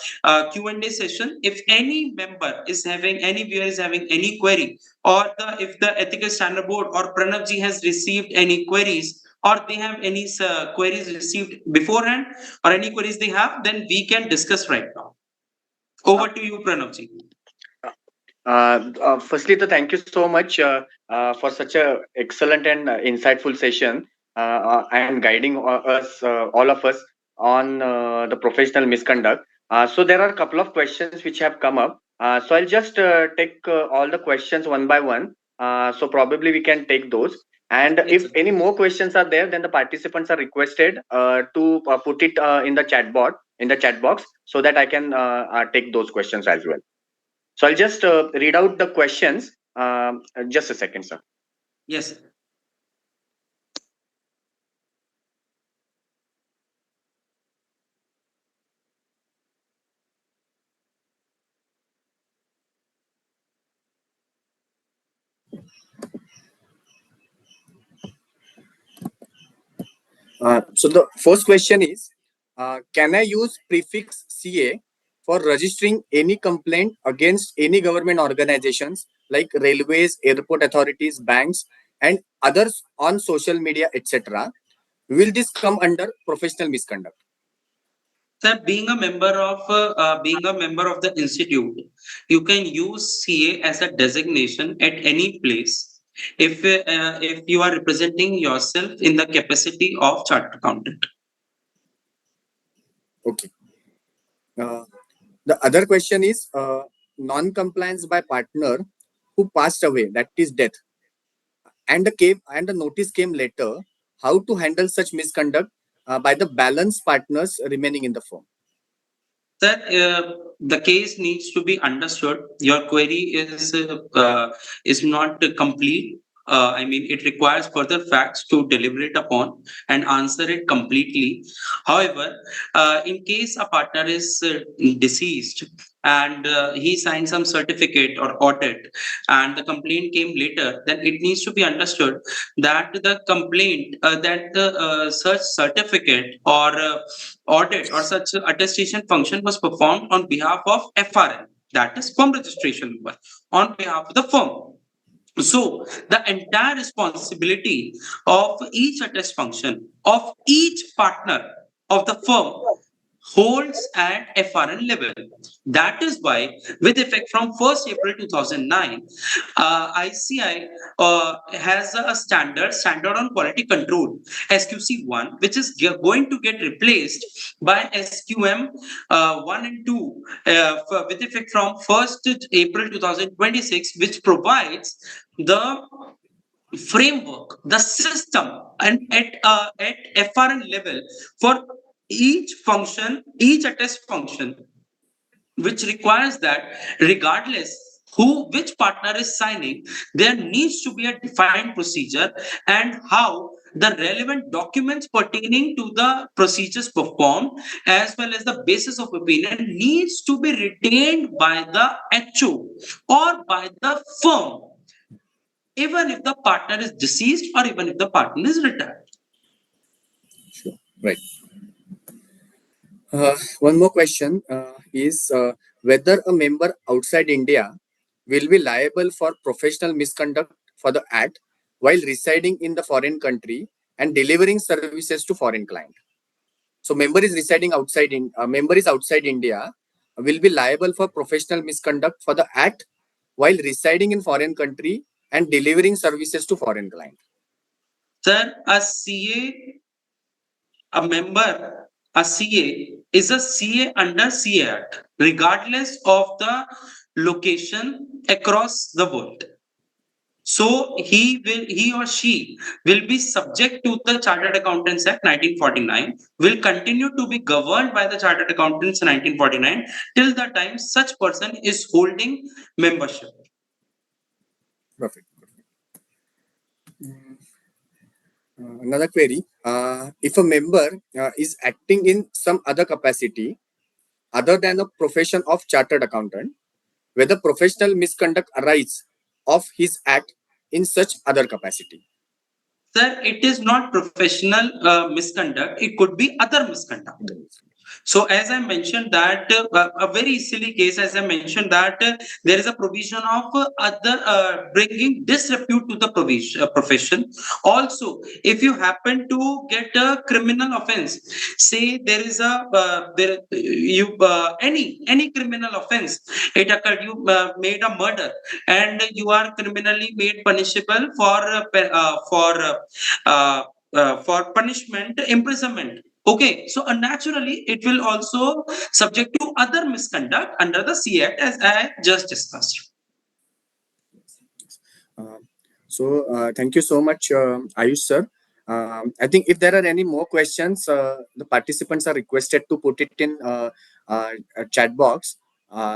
Q&A session. If any member is having, any viewer is having any query, or if the ethical standard board or Pranav ji has received any queries, or they have any queries received beforehand, or any queries they have, then we can discuss right now. Over to you, Pranav ji. Firstly, thank you so much for such a excellent and insightful session and guiding us, all of us, on the professional misconduct. So there are a couple of questions which have come up. So I'll just take all the questions one by one. So probably we can take those. And Yes, if sir. any more questions are there, then the participants are requested to put it in the chat box, so that I can take those questions as well. So I'll just read out the questions. Just a second, sir. Yes, sir. So the first question is, can I use prefix CA for registering any complaint against any government organizations like railways, airport authorities, banks, and others on social media, etc.? Will this come under professional misconduct? Sir, being a member of the institute, you can use CA as a designation at any place if you are representing yourself in the capacity of chartered accountant. Okay. Uh, the other question is non-compliance by partner who passed away, that is death, and the notice came later. How to handle such misconduct by the balance partners remaining in the firm? That the case needs to be understood. Your query is not complete. I mean, it requires further facts to deliberate upon and answer it completely. However, in case a partner is deceased and he signed some certificate or audit, and the complaint came later, then it needs to be understood that the complaint, that the such certificate or audit or such attestation function was performed on behalf of FRN, that is firm registration number, on behalf of the firm. So the entire responsibility of each attest function of each partner of the firm holds at FRN level. That is why, with effect from 1st April 2009, ICI has a standard on quality control, SQC1, which is going to get replaced by SQM 1 and 2 with effect from 1st April 2026, which provides the framework, the system, and at FRN level for each function, each attest function, which requires that regardless which partner is signing, there needs to be a defined procedure and how the relevant documents pertaining to the procedures performed as well as the basis of opinion needs to be retained by the HO or by the firm, even if the partner is deceased or even if the partner is retired. Sure. Right. One more question is whether a member outside India will be liable for professional misconduct for the act while residing in the foreign country and delivering services to foreign client. So member is outside India will be liable for professional misconduct for the act while residing in foreign country and delivering services to foreign client. Sir, a CA is a CA under CA Act, regardless of the location across the world. So he or she will be subject to the Chartered Accountants Act 1949, will continue to be governed by the Chartered Accountants 1949 till the time such person is holding membership. Perfect. Another query: if a member is acting in some other capacity other than a profession of chartered accountant, whether professional misconduct arises of his act in such other capacity. Sir, it is not professional misconduct, it could be other misconduct. So as I mentioned that a very silly case, as I mentioned that there is a provision of other bringing disrepute to the profession. Also, if you happen to get a criminal offense, say there is a there you any criminal offense, it occurred, you made a murder and you are criminally made punishable for punishment imprisonment. Okay, so naturally it will also subject to other misconduct under the C Act as I just discussed. Uh, thank you so much, Ayush sir. I think if there are any more questions, the participants are requested to put it in a chat box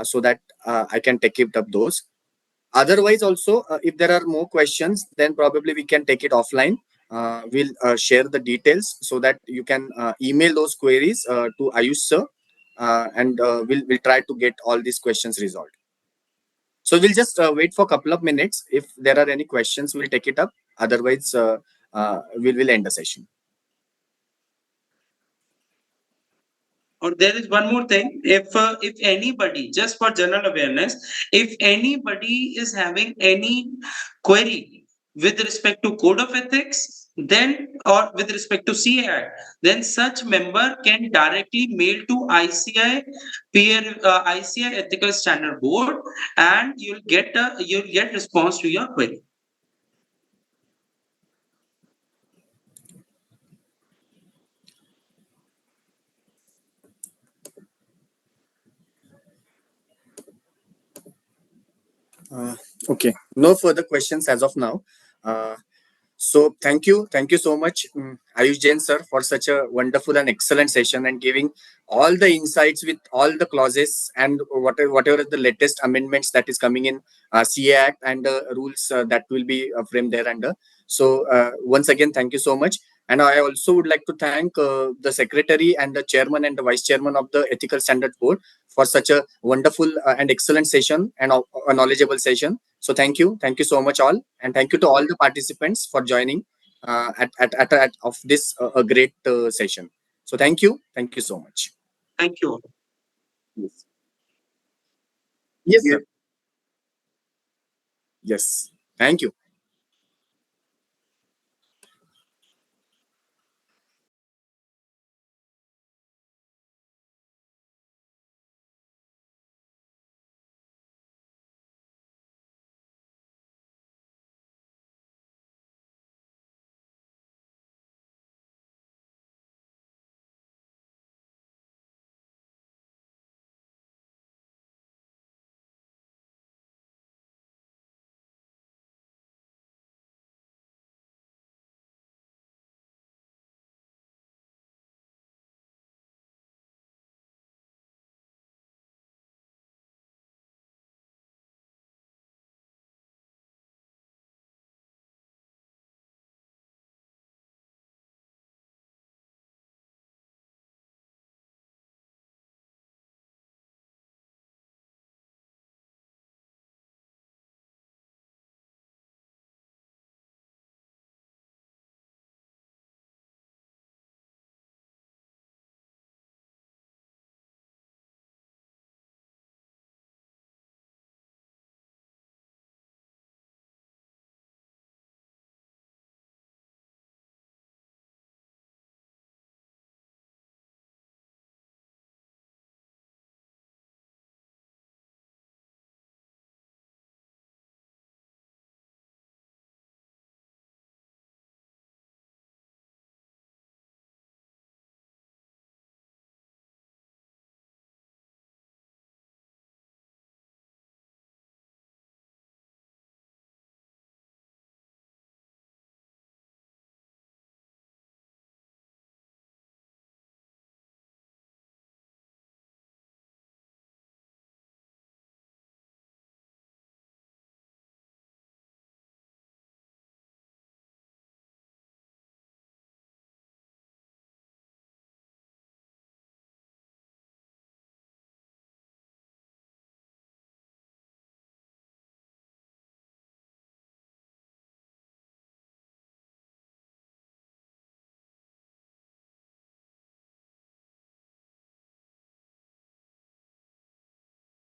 so that I can take it up those. Otherwise, also, if there are more questions, then probably we can take it offline. We'll share the details so that you can email those queries to Ayush sir, and we'll try to get all these questions resolved. So we'll just wait for a couple of minutes. If there are any questions, we'll take it up. Otherwise, we'll end the session. or there is one more thing. If anybody, just for general awareness, if anybody is having any query with respect to code of ethics, then or with respect to CA Act, then such member can directly mail to ICI Ethical Standard Board, and you'll get response to your query. Uh, okay, no further questions as of now. Uh, so thank you so much, Ayush Jain sir, for such a wonderful and excellent session and giving all the insights with all the clauses and whatever the latest amendments that is coming in CA Act and rules that will be framed there under. So once again, thank you so much. And I also would like to thank the secretary and the chairman and the vice chairman of the Ethical Standard Board for such a wonderful and excellent session and a knowledgeable session. So thank you so much all, and thank you to all the participants for joining at of this a great session. So thank you so much. Thank you. Yes, yes, sir. Yes. Thank you.